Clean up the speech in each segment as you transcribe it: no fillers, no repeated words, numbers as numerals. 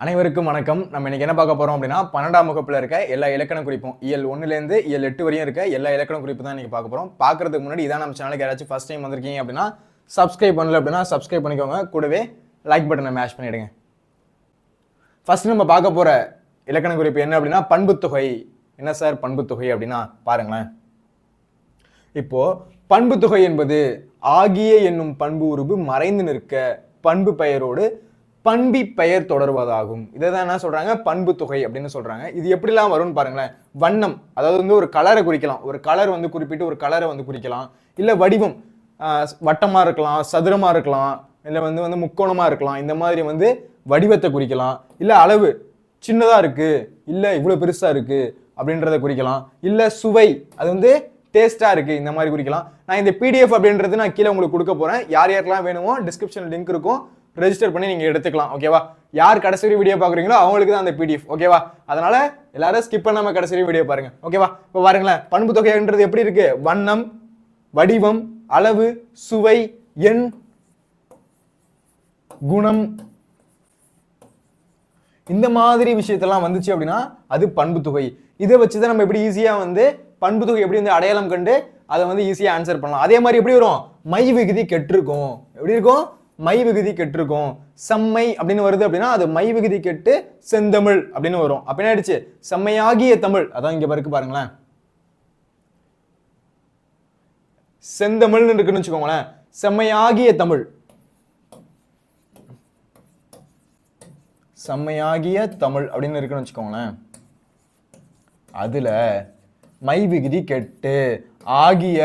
அனைவருக்கும் வணக்கம். நம்ம இன்னைக்கு என்ன பார்க்க போறோம் அப்படின்னா 12ஆம் வகுப்புல இருக்க எல்லா இலக்கண குறிப்பும் இயல் 1ல இருந்து இயல் 8 வரையும் இருக்க எல்லா இலக்கண குறிப்பு தான் இன்னைக்கு பார்க்க போறோம். பார்க்கறதுக்கு முன்னாடி இதான் நம்ம சேனலுக்கு யாராச்சும் ஃபர்ஸ்ட் டைம் வந்திருக்கீங்க அப்படின்னா சப்ஸ்கிரைப் பண்ணல அப்படின்னா சப்ஸ்கிரைப் பண்ணிக்கோங்க. கூடவே லைக் பட்டனை மேஷ் பண்ணிடுங்க. ஃபர்ஸ்ட் நம்ம பார்க்க போற இலக்கண குறிப்பு என்ன அப்படின்னா பண்புத்தொகை. என்ன சார் பண்புத்தொகை அப்படின்னா பாருங்களேன். இப்போ பண்புத்தொகை என்பது ஆகிய என்னும் பண்பு உருபு மறைந்து நிற்க பண்பு பெயரோடு பண்பி பெயர் தொடர்வதாகும். இதை தான் என்ன சொல்றாங்க பண்பு தொகை அப்படின்னு சொல்றாங்க. இது எப்படிலாம் வரும்னு பாருங்களேன். வண்ணம், அதாவது ஒரு கலரை குறிக்கலாம். ஒரு கலர் குறிப்பிட்டு ஒரு கலரை குறிக்கலாம். இல்ல வடிவம், வட்டமா இருக்கலாம், சதுரமா இருக்கலாம், இல்ல முக்கோணமா இருக்கலாம். இந்த மாதிரி வடிவத்தை குறிக்கலாம். இல்ல அளவு சின்னதா இருக்கு, இல்ல இவ்வளவு பெருசா இருக்கு அப்படின்றத குறிக்கலாம். இல்ல சுவை, அது டேஸ்டா இருக்கு, இந்த மாதிரி குறிக்கலாம். நான் இந்த PDF அப்படின்றது நான் கீழே உங்களுக்கு கொடுக்க போறேன். யார் யாருக்கெல்லாம் வேணுமோ டிஸ்கிரிப்ஷன் லிங்க் இருக்கும், ரெஜிஸ்டர் பண்ணி நீங்க எடுத்துக்கலாம். ஓகேவா? யார் கடைசி வீடியோ பாக்குறீங்களோ அவங்களுக்கு தான் அந்த PDF. ஓகேவா? அதனால எல்லாரும் ஸ்கிப் பண்ணாம கடைசி வீடியோ பாருங்க. ஓகேவா? இப்போ பாருங்களேன், பண்பு தொகைன்றது எப்படி இருக்கு? வண்ணம், வடிவம், அளவு, சுவை, எண், குணம், இந்த மாதிரி விஷயத்தெல்லாம் வந்துச்சு அப்படின்னா அது பண்பு தொகை. இதை வச்சுதான் நம்ம எப்படி ஈஸியா பண்பு தொகை எப்படி அடையாளம் கண்டு அதை ஈஸியா ஆன்சர் பண்ணலாம். அதே மாதிரி எப்படி வரும்? மை விகுதி கெட்டிருக்கும். எப்படி இருக்கும்? மை விகுதி கெட்டிருக்கும். செம்மை அப்படின்னு வருது அப்படின்னா அது மை விகுதி கெட்டு செந்தமிழ் அப்படின்னு வரும். அப்ப என்ன ஆயிடுச்சு? செம்மையாகிய தமிழ். அதான் இங்க இருக்கு பாருங்களேன், செந்தமிழ்னு இருக்குன்னு வச்சுக்கோங்களேன். செம்மையாகிய தமிழ், செம்மையாகிய தமிழ் அப்படின்னு இருக்குன்னு வச்சுக்கோங்களேன். அதுல மை விகுதி கெட்டு ஆகிய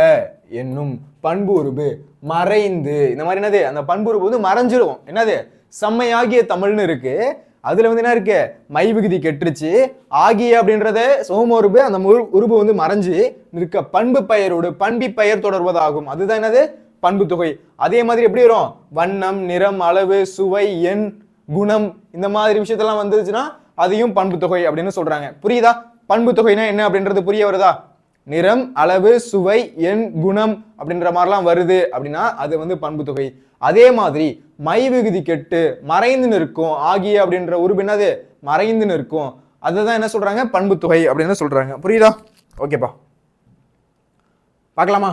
என்னும் பண்பு உருபு மறைந்து, இந்த மாதிரி என்னது அந்த பண்பு உருபு மறைஞ்சிரும். என்னது? செம்மையாகிய தமிழ்னு இருக்கு. அதுல என்ன இருக்கு? மை விகுதி கெட்டுருச்சு. ஆகிய அப்படின்றத சோம உருபு, அந்த உருபு மறைஞ்சு நிற்க பண்பு பெயரோடு பண்பி பெயர் தொடர்வதாகும். அதுதான் என்னது? பண்பு தொகை. அதே மாதிரி எப்படி வரும்? வண்ணம், நிறம், அளவு, சுவை, எண், குணம், இந்த மாதிரி விஷயத்தெல்லாம் வந்துச்சுன்னா அதையும் பண்பு தொகை அப்படின்னு சொல்றாங்க. புரியுதா? பண்பு தொகைனா என்ன அப்படின்றது புரிய வருதா? நிறம், அளவு, சுவை, எண், குணம் அப்படின்ற மாதிரிலாம் வருது அப்படின்னா அது பண்பு தொகை. அதே மாதிரி மை விகுதி கெட்டு மறைந்து நிற்கும் ஆகிய அப்படின்ற உருபு என்னது? மறைந்து நிற்கும். அதுதான் என்ன சொல்றாங்க? பண்பு தொகை அப்படின்னு சொல்றாங்க. புரியுதா? ஓகேப்பா, பார்க்கலாமா?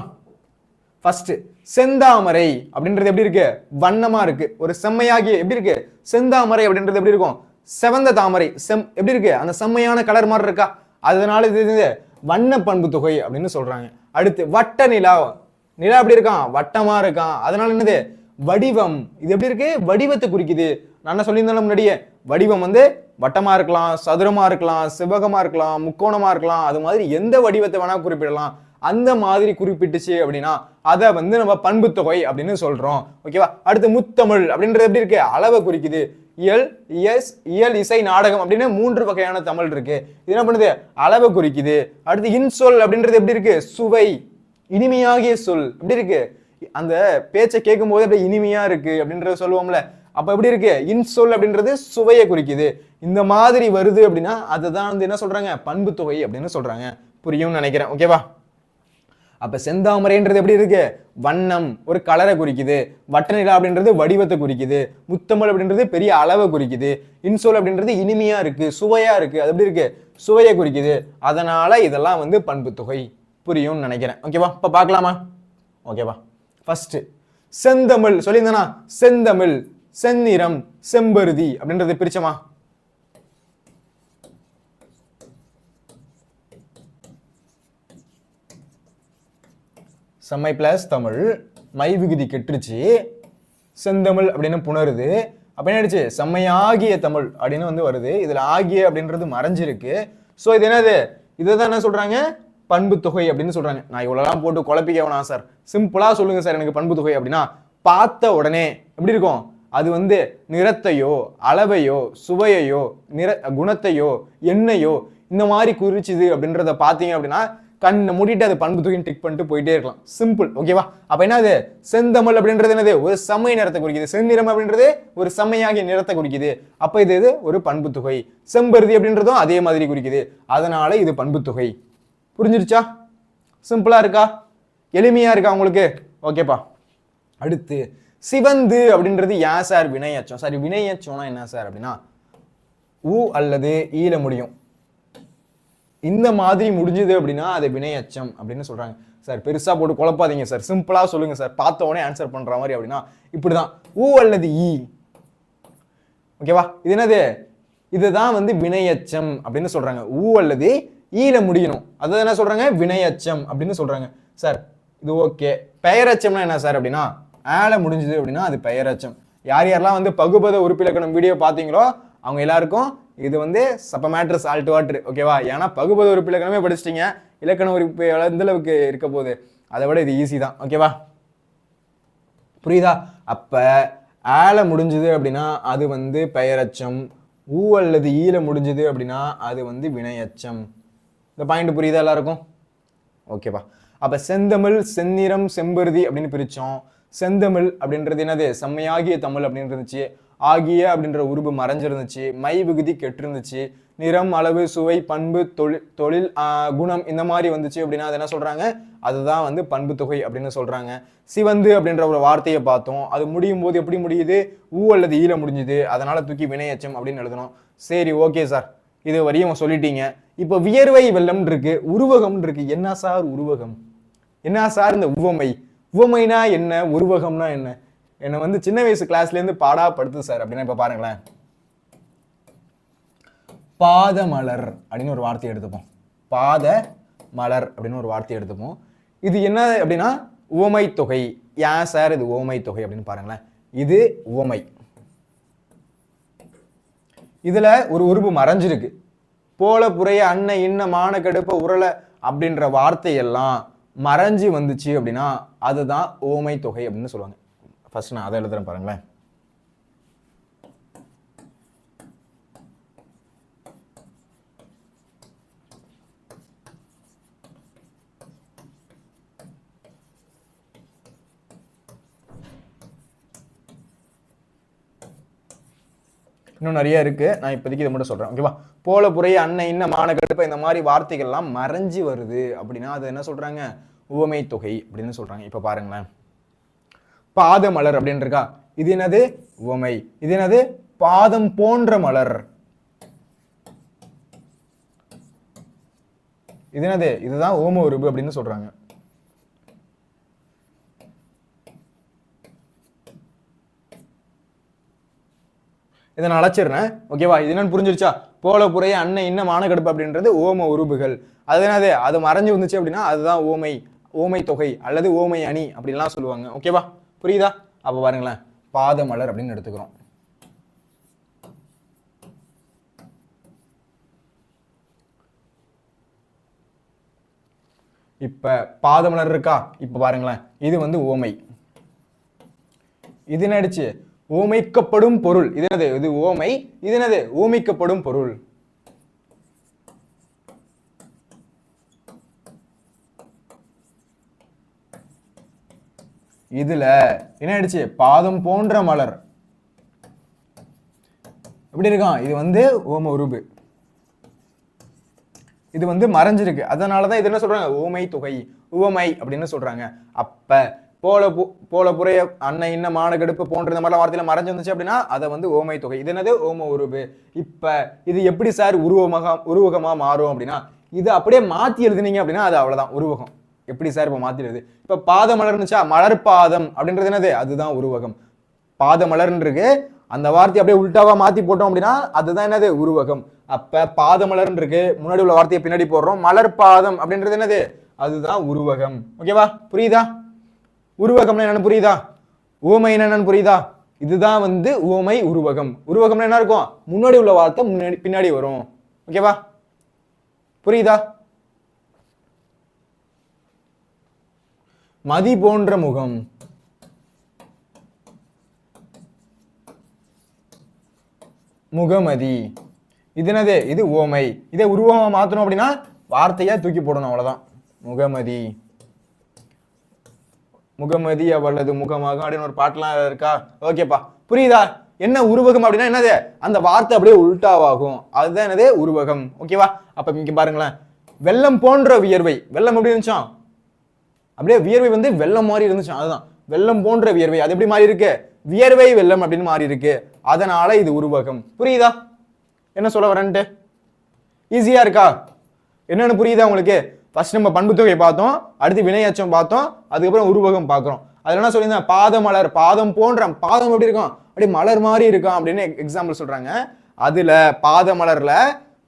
ஃபர்ஸ்ட் செந்தாமரை அப்படின்றது எப்படி இருக்கு? வண்ணமா இருக்கு. ஒரு செம்மையாகிய எப்படி இருக்கு? செந்தாமரை அப்படின்றது எப்படி இருக்கும்? செவந்த தாமரை. எப்படி இருக்கு? அந்த செம்மையான கலர் மாதிரி இருக்கா? அதனால இது வண்ண பண்பு தொகை அப்படின்னு சொல்றாங்க. அடுத்து வட்ட நிலா. நிலா எப்படி இருக்கான்? வட்டமா இருக்கான். அதனால என்னது? வடிவம். இது எப்படி இருக்கு? வடிவத்தை குறிக்குது. நான் என்ன சொல்லியிருந்தாலும் முன்னாடியே, வடிவம் வட்டமா இருக்கலாம், சதுரமா இருக்கலாம், சிவகமா இருக்கலாம், முக்கோணமா இருக்கலாம். அது மாதிரி எந்த வடிவத்தை வேணா குறிப்பிடலாம். அந்த மாதிரி குறிப்பிட்டுச்சு அப்படின்னா அதை நம்ம பண்பு தொகை அப்படின்னு சொல்றோம். ஓகேவா? அடுத்து முத்தமிழ் அப்படின்றது எப்படி இருக்கு? அளவை குறிக்குது. இயல், இயல், இசை, நாடகம் அப்படின்னு 3 வகையான தமிழ் இருக்கு. இது என்ன பண்ணுது? அளவை குறிக்குது. அடுத்து இன்சொல் அப்படின்றது எப்படி இருக்கு? சுவை, இனிமையாகிய சொல். எப்படி இருக்கு? அந்த பேச்சை கேட்கும் போது அப்படியே இனிமையா இருக்கு அப்படின்றத சொல்லுவோம்ல, அப்ப எப்படி இருக்கு? இன்சொல் அப்படின்றது சுவையை குறிக்குது. இந்த மாதிரி வருது அப்படின்னா அதுதான் என்ன சொல்றாங்க? பண்பு தொகை அப்படின்னு சொல்றாங்க. புரியும்னு நினைக்கிறேன். ஓகேவா? அப்ப செந்தாமரைன்றது எப்படி இருக்கு? வண்ணம், ஒரு கலரை குறிக்குது. வட்ட நிலா அப்படின்றது வடிவத்தை குறிக்குது. முத்தமிழ் அப்படின்றது பெரிய அளவை குறிக்குது. இன்சொல் அப்படின்றது இனிமையா இருக்கு, சுவையா இருக்கு. அது எப்படி இருக்கு? சுவையை குறிக்குது. அதனால இதெல்லாம் பண்பு தொகை. புரியும்னு நினைக்கிறேன். ஓகேவா? இப்ப பார்க்கலாமா? ஓகேவா? ஃபர்ஸ்ட் செந்தமிழ் சொல்லியிருந்தேனா? செந்தமிழ், செந்நிறம், செம்பருதி அப்படின்றது பிரிச்சமா? செம்மை பிளஸ் தமிழ், மை விகுதி கெட்டுருச்சு, செந்தமிழ் அப்படின்னு புணருது. அப்ப என்ன ஆயிடுச்சு? செம்மையாகிய தமிழ் அப்படின்னு வருது. இதுல ஆகிய அப்படின்றது மறைஞ்சிருக்கு. சோ இது என்னது? இதுதான் என்ன சொல்றாங்க? பண்பு தொகை அப்படின்னு சொல்றாங்க. நான் இவ்வளவுலாம் போட்டு குழப்பிக்க வேணாம் சார், சிம்பிளா சொல்லுங்க சார் எனக்கு பண்பு தொகை அப்படின்னா. பார்த்த உடனே எப்படி இருக்கும்? அது நிறத்தையோ, அளவையோ, சுவையையோ, குணத்தையோ, எண்ணையோ இந்த மாதிரி குறிச்சுது அப்படின்றத பாத்தீங்க அப்படின்னா கண்ணை மூடிட்டு அது பண்பு தொகைன்னு டிக் பண்ணிட்டு போயிட்டே இருக்கலாம். சிம்பிள். ஓகேவா? அப்ப என்னது? செந்தமிழ் அப்படின்றது என்னது? ஒரு செம்மை நிறத்தை குறிக்குது. செந்நிறம் அப்படின்றது ஒரு செம்மையாகிய நிறத்தை குறிக்குது. அப்ப இது ஒரு பண்பு தொகை. செம்பருதி அப்படின்றதும் அதே மாதிரி குறிக்குது. அதனால இது பண்பு தொகை. புரிஞ்சிருச்சா? சிம்பிளா இருக்கா? எளிமையா இருக்கா உங்களுக்கு? ஓகேப்பா. அடுத்து சிவந்து அப்படின்றது ஏன் சார் வினையச்சம்? சாரி, வினையச்சம்னா என்ன சார் அப்படின்னா ஊ அல்லது ஈல முடியும். இந்த மாதிரி முடிஞ்சது அப்படின்னா அது வினையச்சம் அப்படின்னு சொல்றாங்க. சார் பெருசா போட்டு குழப்பாதீங்க சார், சிம்பிளா சொல்லுங்க சார், பார்த்த உடனே ஆன்சர் பண்ற மாதிரி அப்படின்னா இப்படிதான் ஊ அல்லது ஈ. ஓகேவா? இது என்னது? இதுதான் வந்து வினையச்சம் அப்படின்னு சொல்றாங்க. ஊ அல்லது ஈல முடியணும், அதான் என்ன சொல்றாங்க? வினையச்சம் அப்படின்னு சொல்றாங்க. சார் இது ஓகே. பெயரச்சம்னா என்ன சார் அப்படின்னா ஆல முடிஞ்சது அப்படின்னா அது பெயரச்சம். யார் யாரெல்லாம் வந்து பகுபத உறுப்பிலக்கணம் வீடியோ பார்த்தீங்களோ அவங்க எல்லாருக்கும் இது வந்து சப்ப மேட்ரு சால்ட் வாட்டர். ஓகேவா? ஏன்னா பகுபத உறுப்பிலக்கணமே படிச்சிட்டீங்க, இலக்கண உறுப்பு எந்த அளவுக்கு இருக்க போகுது, அதை விட இது ஈஸி தான். ஓகேவா? புரியுதா? அப்ப ஆல முடிஞ்சது அப்படின்னா அது வந்து பெயரச்சம், ஊ அல்லது ஈல முடிஞ்சது அப்படின்னா அது வந்து வினையச்சம். இந்த பாயிண்ட் புரியுதா எல்லாருக்கும்? ஓகேவா? அப்ப செந்தமிழ், செந்நிறம், செம்பருதி அப்படின்னு பிரிச்சோம். செந்தமிழ் அப்படின்றது என்னது? செம்மையாகிய தமிழ் அப்படின்னு இருந்துச்சு. ஆகிய அப்படின்ற உருபு மறைஞ்சிருந்துச்சு. மை விகுதி கெட்டிருந்துச்சு. நிறம், அளவு, சுவை, பண்பு, தொழில், குணம் இந்த மாதிரி வந்துச்சு அப்படின்னா அது என்ன சொல்றாங்க? அதுதான் வந்து பண்பு தொகை அப்படின்னு சொல்றாங்க. சிவந்து அப்படின்ற ஒரு வார்த்தையை பார்த்தோம், அது முடியும் போது எப்படி முடியுது? ஊ அல்லது ஈல முடிஞ்சுது, அதனால தூக்கி வினையச்சம் அப்படின்னு எழுதணும். சரி, ஓகே சார், இது வரையும் சொல்லிட்டீங்க. இப்போ வியர்வை வெள்ளம் இருக்கு, உருவகம் இருக்கு. என்ன சார் உருவகம்? என்ன சார் இந்த உவமை? உவமைனா என்ன, உருவகம்னா என்ன? என்னை வந்து சின்ன வயசு கிளாஸ்ல இருந்து பாடா படுத்து சார். அப்படின்னா இப்ப பாருங்களேன், பாத மலர் அப்படின்னு ஒரு வார்த்தை எடுத்துப்போம். பாத மலர் அப்படின்னு ஒரு வார்த்தை எடுத்துப்போம். இது என்ன அப்படின்னா உவமை தொகை. ஏன் சார் இது உவமை தொகை அப்படின்னு பாருங்களேன். இது உவமை. இதுல ஒரு உருபு மறைஞ்சிருக்கு. போல, புறைய, அன்ன, இன்ன, மான, கடுப்ப, உரல அப்படின்ற வார்த்தையெல்லாம் மறைஞ்சி வந்துச்சு அப்படின்னா அதுதான் உவமை தொகை அப்படின்னு சொல்லுவாங்க. ஃபர்ஸ்ட் நான் அதை எழுதுறேன் பாருங்களேன். இன்னும் நிறைய இருக்கு, நான் இப்போதைக்கு இதை மட்டும் சொல்றேன். ஓகேவா? போல, புறைய, அன்ன, இன்ன, மான, கடுப்ப இந்த மாதிரி வார்த்தைகள்லாம் மறைஞ்சி வருது அப்படின்னா அது என்ன சொல்றாங்க? உவமை தொகை அப்படின்னு சொல்றாங்க. இப்ப பாருங்களேன், பாத மலர் அப்படின்னு இருக்கா, இது என்னது? உவமை. இது என்னது? பாதம் போன்ற மலர். இது என்னது? இதுதான் ஓம உருபு அப்படின்னு சொல்றாங்க. இதை நான் அழைச்சிடுறேன். ஓகேவா? இது என்னன்னு புரிஞ்சிருச்சா? போல, புறைய, அன்ன, இன்ன, மான, கடுப்பு அப்படின்றது ஓம உருபுகள். அது என்னது? அது மறைஞ்சு வந்துச்சு அப்படின்னா அதுதான் ஓமை, ஓமை தொகை அல்லது ஓமை அணி அப்படின்லாம் சொல்லுவாங்க. ஓகேவா? புரியுதா? அப்ப பாருங்களேன், பாத மலர் அப்படின்னு எடுத்துக்கிறோம். இப்ப பாத மலர் இருக்கா? இப்ப பாருங்களேன், இது வந்து ஓமை. இது என்ன ஆயிடுச்சு? ஓமைக்கப்படும் பொருள். இது என்னது? இது ஓமை. இது என்னது? ஓமைக்கப்படும் பொருள். இதுல என்ன ஆயிடுச்சு? பாதம் போன்ற மலர் எப்படி இருக்கான்? இது வந்து ஓம உருபு, இது வந்து மறைஞ்சிருக்கு. அதனாலதான் இது என்ன சொல்றாங்க? ஓமை தொகை, உவமை அப்படின்னு சொல்றாங்க. அப்ப போல, புறைய, அன்ன, இன்ன, மான, கடுப்பு போன்ற இந்த மாதிரி வார்த்தையில மறைஞ்சு வந்துச்சு அப்படின்னா அதை வந்து ஓமை தொகை. இது என்னது? ஓம உருபு. இப்ப இது எப்படி சார் உருவகமா மாறும் அப்படின்னா இது அப்படியே மாத்தி எழுதுனீங்க அப்படின்னா அது அவ்வளவுதான் உருவகம். எப்படி சார் இப்ப மாத்தி எழுது? இப்ப பாத மலர் இருந்துச்சா, மலர் பாதம் அப்படின்றது என்னது? அதுதான் உருவகம். பாத மலர் இருக்கு, அந்த வார்த்தை அப்படியே உள்டாவா மாத்தி போட்டோம் அப்படின்னா அதுதான் என்னது? உருவகம். அப்ப பாத மலர் இருக்கு, முன்னாடி உள்ள வார்த்தையை பின்னாடி போடுறோம். மலர் பாதம் அப்படின்றது என்னது? அதுதான் உருவகம். ஓகேவா? புரியுதா? உருவகம்னா என்னன்னு புரியுதா? உவமை என்னன்னு புரியுதா? இதுதான் வந்து உவமை உருவகம். உருவகம்னா என்ன இருக்கும்? முன்னாடி உள்ள வார்த்தை பின்னாடி வரும். ஓகேவா? புரியுதா? மதி போன்ற முகம், முகமதி. இது என்னது? இது உவமை. இதை உருவகமா மாத்தணும் அப்படின்னா வார்த்தையா தூக்கி போடணும், அவ்வளவுதான். முகமதி, முகமதி அவளது முகமாக அப்படின்னு ஒரு பாட்டுலாம் இருக்கா? ஓகேப்பா, புரியுதா? என்ன உருவகம் அப்படின்னா என்னது? அந்த வார்த்தை அப்படியே உல்டாவாகும், அதுதான் என்னது? உருவகம். ஓகேவா? அப்ப இங்க பாருங்களேன், வெள்ளம் போன்ற வியர்வை. வெள்ளம் எப்படி இருந்துச்சான்? அப்படியே வியர்வை வந்து வெள்ளம் மாதிரி இருந்துச்சு. அதுதான் வெள்ளம் போன்ற வியர்வை. அது எப்படி மாறி இருக்கு? வியர்வை வெள்ளம் அப்படின்னு மாறி இருக்கு. அதனால இது உருவகம். புரியுதா? என்ன சொல்ல வரேன்ட்டு ஈஸியா இருக்கா? என்னன்னு புரியுதா உங்களுக்கு? ஃபர்ஸ்ட் நம்ம பண்பு தொகை பார்த்தோம், அடுத்து வினையச்சம் பார்த்தோம், அதுக்கப்புறம் உருவகம் பார்க்கிறோம். அதுல என்ன சொல்லியிருந்தேன்? பாதமலர், பாதம் போன்ற, பாதம் எப்படி இருக்கும்? அப்படி மலர் மாதிரி இருக்கும் அப்படின்னு எக்ஸாம்பிள் சொல்றாங்க. அதுல பாதமலர்ல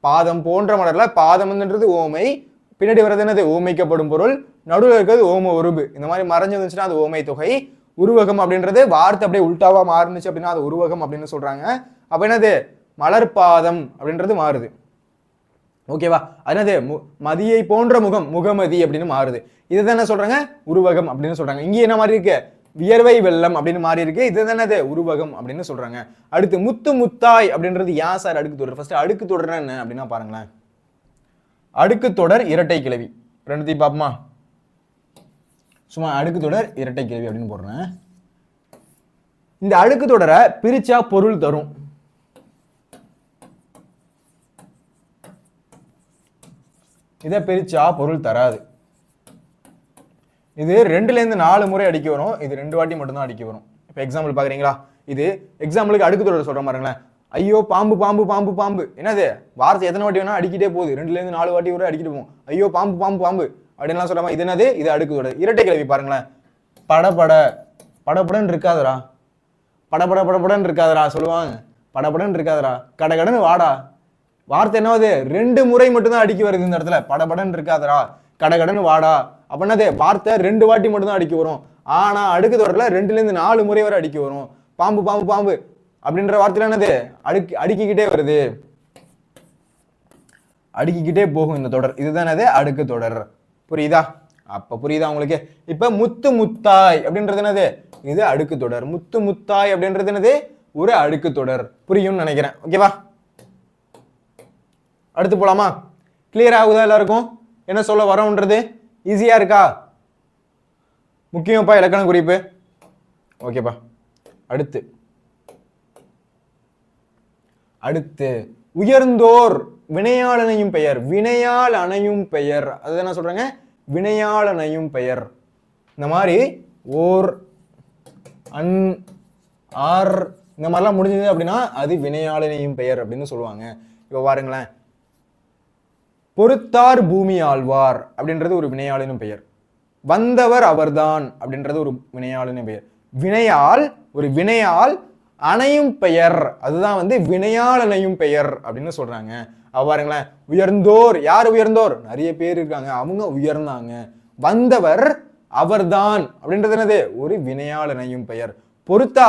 பாதம் போன்ற மலர்ல பாதம்ன்றது ஓமை, பின்னாடி வர்றது என்னது? ஓமைக்கப்படும் பொருள், நடுவில் இருக்கிறது ஓம உருபு. இந்த மாதிரி மறைஞ்சு வந்துச்சுன்னா அது ஓமை தொகை. உருவகம் அப்படின்றது வார்த்தை அப்படியே உல்டாவா மாறுனுச்சு அப்படின்னா அது உருவகம் அப்படின்னு சொல்றாங்க. அப்ப என்னது? மலர் பாதம் அப்படின்றது மாறுது. ஓகேவா? அதனது மதியை போன்ற முகம், முகமதி அப்படின்னு மாறுது. இதுதான் என்ன சொல்றாங்க? உருவகம் அப்படின்னு சொல்றாங்க. இங்க என்ன மாதிரி இருக்கு? வியர்வை வெள்ளம் அப்படின்னு மாறி இருக்கு. இது தானே உருவகம் அப்படின்னு சொல்றாங்க. அடுத்து முத்து முத்தாய் அப்படின்றது ஏன் சார் அடுக்கு தொடர்? ஃபர்ஸ்ட் அடுக்கு தொடர் என்ன அப்படின்னா பாருங்களேன். அடுக்கு தொடர் இரட்டை கிளவி ரெண்டுத்தையும் பாப்போமா? சும்மா அடுக்கு தொடர் இரட்டை கிளவி அப்படின்னு போடுறேன். இந்த அடுக்கு தொடரை பிரிச்சா பொருள் தரும். இதை பிரிச்சா பொருள் தராது. இது 2ல இருந்து 4 முறை அடிக்க வரும். இது 2 வாட்டி மட்டும்தான் அடிக்க வரும். இப்போ எக்ஸாம்பிள் பாக்குறீங்களா? இது எக்ஸாம்பிளுக்கு அடுக்கு தொடர் சொல்ற பாருங்களேன். ஐயோ பாம்பு பாம்பு பாம்பு பாம்பு. என்னது? வார்த்தை எத்தனை வாட்டி வேணா அடிக்கிட்டே போகுது. 2ல இருந்து 4 வாட்டி வரை அடிக்கிட்டு போகும். ஐயோ பாம்பு பாம்பு பாம்பு அப்படின்லாம் சொல்றாம இது என்னது? இது அடுக்கு தொடர். இரட்டை கிளவி பாருங்களேன். படபட, படபடன்னு இருக்காதரா, படபட படபடன்னு இருக்காதரா சொல்லுவாங்க. படபடன்னு இருக்காதரா, கடகடன்னு வாடா. வார்த்தை என்னது? 2 முறை மட்டும்தான் அடிக்க வருது இந்த இடத்துல. படபடன்னு இருக்காதரா, கடகடன்னு வாடா. அப்ப என்னது? வார்த்தை 2 வாட்டி மட்டும்தான் அடிக்க வரும். ஆனா அடுக்கு தொடர்ல 2ல இருந்து 4 முறை வரை அடிக்க வரும். பாம்பு பாம்பு பாம்பு அப்படின்ற வார்த்தையில என்னது? அடுக்கிக்கிட்டே வருது, அடுக்கிக்கிட்டே போகும் இந்த தொடர். இதுதான் அடுக்கு தொடர். புரியுதா? அப்ப புரியுதா உங்களுக்கு? இப்ப முத்து முத்தாய் அப்படின்றது என்னது? இது அடுக்கு தொடர். முத்து முத்தாய் அப்படின்றது என்னது? ஒரு அடுக்கு தொடர். புரியும்னு நினைக்கிறேன். ஓகேவா? அடுத்து போலாமா? கிளியர் ஆகுதா எல்லாருக்கும்? என்ன சொல்ல வரோன்றது ஈஸியா இருக்கா? முக்கியப்பா இலக்கண குறிப்பு. ஓகேப்பா. அடுத்து அடுத்து உயர்ந்தோர் வினையால் அணையும் பெயர். வினையால் அணையும் பெயர் அது என்ன சொல்றாங்க? வினையால் அணையும் பெயர். இந்த மாதிரி ஓர், அன், ஆர் இந்த மாதிரிலாம் முடிஞ்சது அப்படின்னா அது வினையால் அணையும் பெயர் அப்படின்னு சொல்லுவாங்க. இப்போ பாருங்களேன். பொறுத்தார் பூமி ஆழ்வார் அப்படின்றது ஒரு வினையாளினும் பெயர். வந்தவர் அவர்தான் அப்படின்றது ஒரு வினையாளினும் பெயர். வினையால், ஒரு வினையால் அணையும் பெயர் அதுதான் வினையால் அணையும் பெயர் அப்படின்னு சொல்றாங்க. பாருங்களேன். உயர்ந்தோர், யார் உயர்ந்தோர்? நிறைய பேர் இருக்காங்க, அவங்க உயர்ந்தாங்க. வந்தவர் அவர்தான் அப்படின்றது என்னது? ஒரு வினையால் அணையும் பெயர். பொறுத்தா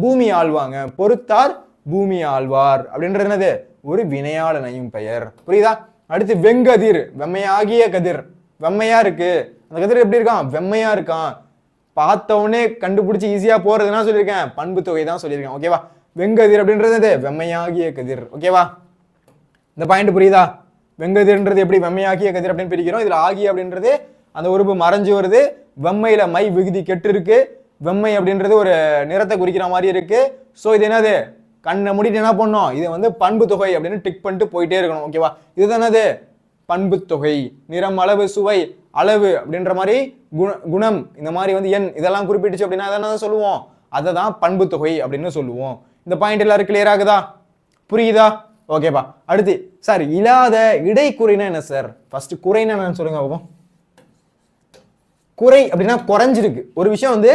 பூமி ஆழ்வாங்க, பொறுத்தார் பூமி ஆழ்வார் அப்படின்றது என்னது? ஒரு வினையால் அணையும் பெயர். புரியுதா? அடுத்து வெங்கதிர், வெம்மையாகிய கதிர். வெம்மையா இருக்கு, அந்த கதிர் எப்படி இருக்கான்? வெம்மையா இருக்கான். பார்த்தவொடனே கண்டுபிடிச்சு ஈஸியா போறதுன்னா சொல்லியிருக்கேன், பண்பு தொகை தான் சொல்லியிருக்கேன். ஓகேவா? வெங்கதிர் அப்படின்றது வெம்மையாகிய கதிர். ஓகேவா? இந்த பாயிண்ட் புரியுதா? வெங்கதிர்ன்றது எப்படி வெம்மையாகிய கதிர் அப்படின்னு பிரிக்கிறோம். இதுல ஆகிய அப்படின்றது அந்த உறுப்பு மறைஞ்சு வருது. வெம்மையில மை விகுதி கெட்டு இருக்கு. வெம்மை அப்படின்றது ஒரு நிறத்தை குறிக்கிற மாதிரி இருக்கு. ஸோ இது என்னது? கண்ணை முடிட்டு என்ன பண்ணோம்? இது பண்பு தொகை அப்படின்னு டிக் பண்ணிட்டு போயிட்டே இருக்கணும். ஓகேவா? இதுதானது பண்பு தொகை. நிறம், அளவு, சுவை, அளவு அப்படின்ற மாதிரி குணம், இந்த மாதிரி எண் இதெல்லாம் குறிப்பிட்டுச்சு அப்படின்னா அதான் சொல்லுவோம், அதை தான் பண்பு தொகை அப்படின்னு சொல்லுவோம். இந்த பாயிண்ட் எல்லாரும் கிளியர் ஆகுதா? புரியுதா? ஓகேப்பா. அடுத்து சார் இல்லாத இடைக்குறைனா என்ன சார்? ஃபர்ஸ்ட் குறைனா என்னன்னு சொல்லுங்க பாப்போம். குறை அப்படின்னா குறைஞ்சிருக்கு, ஒரு விஷயம்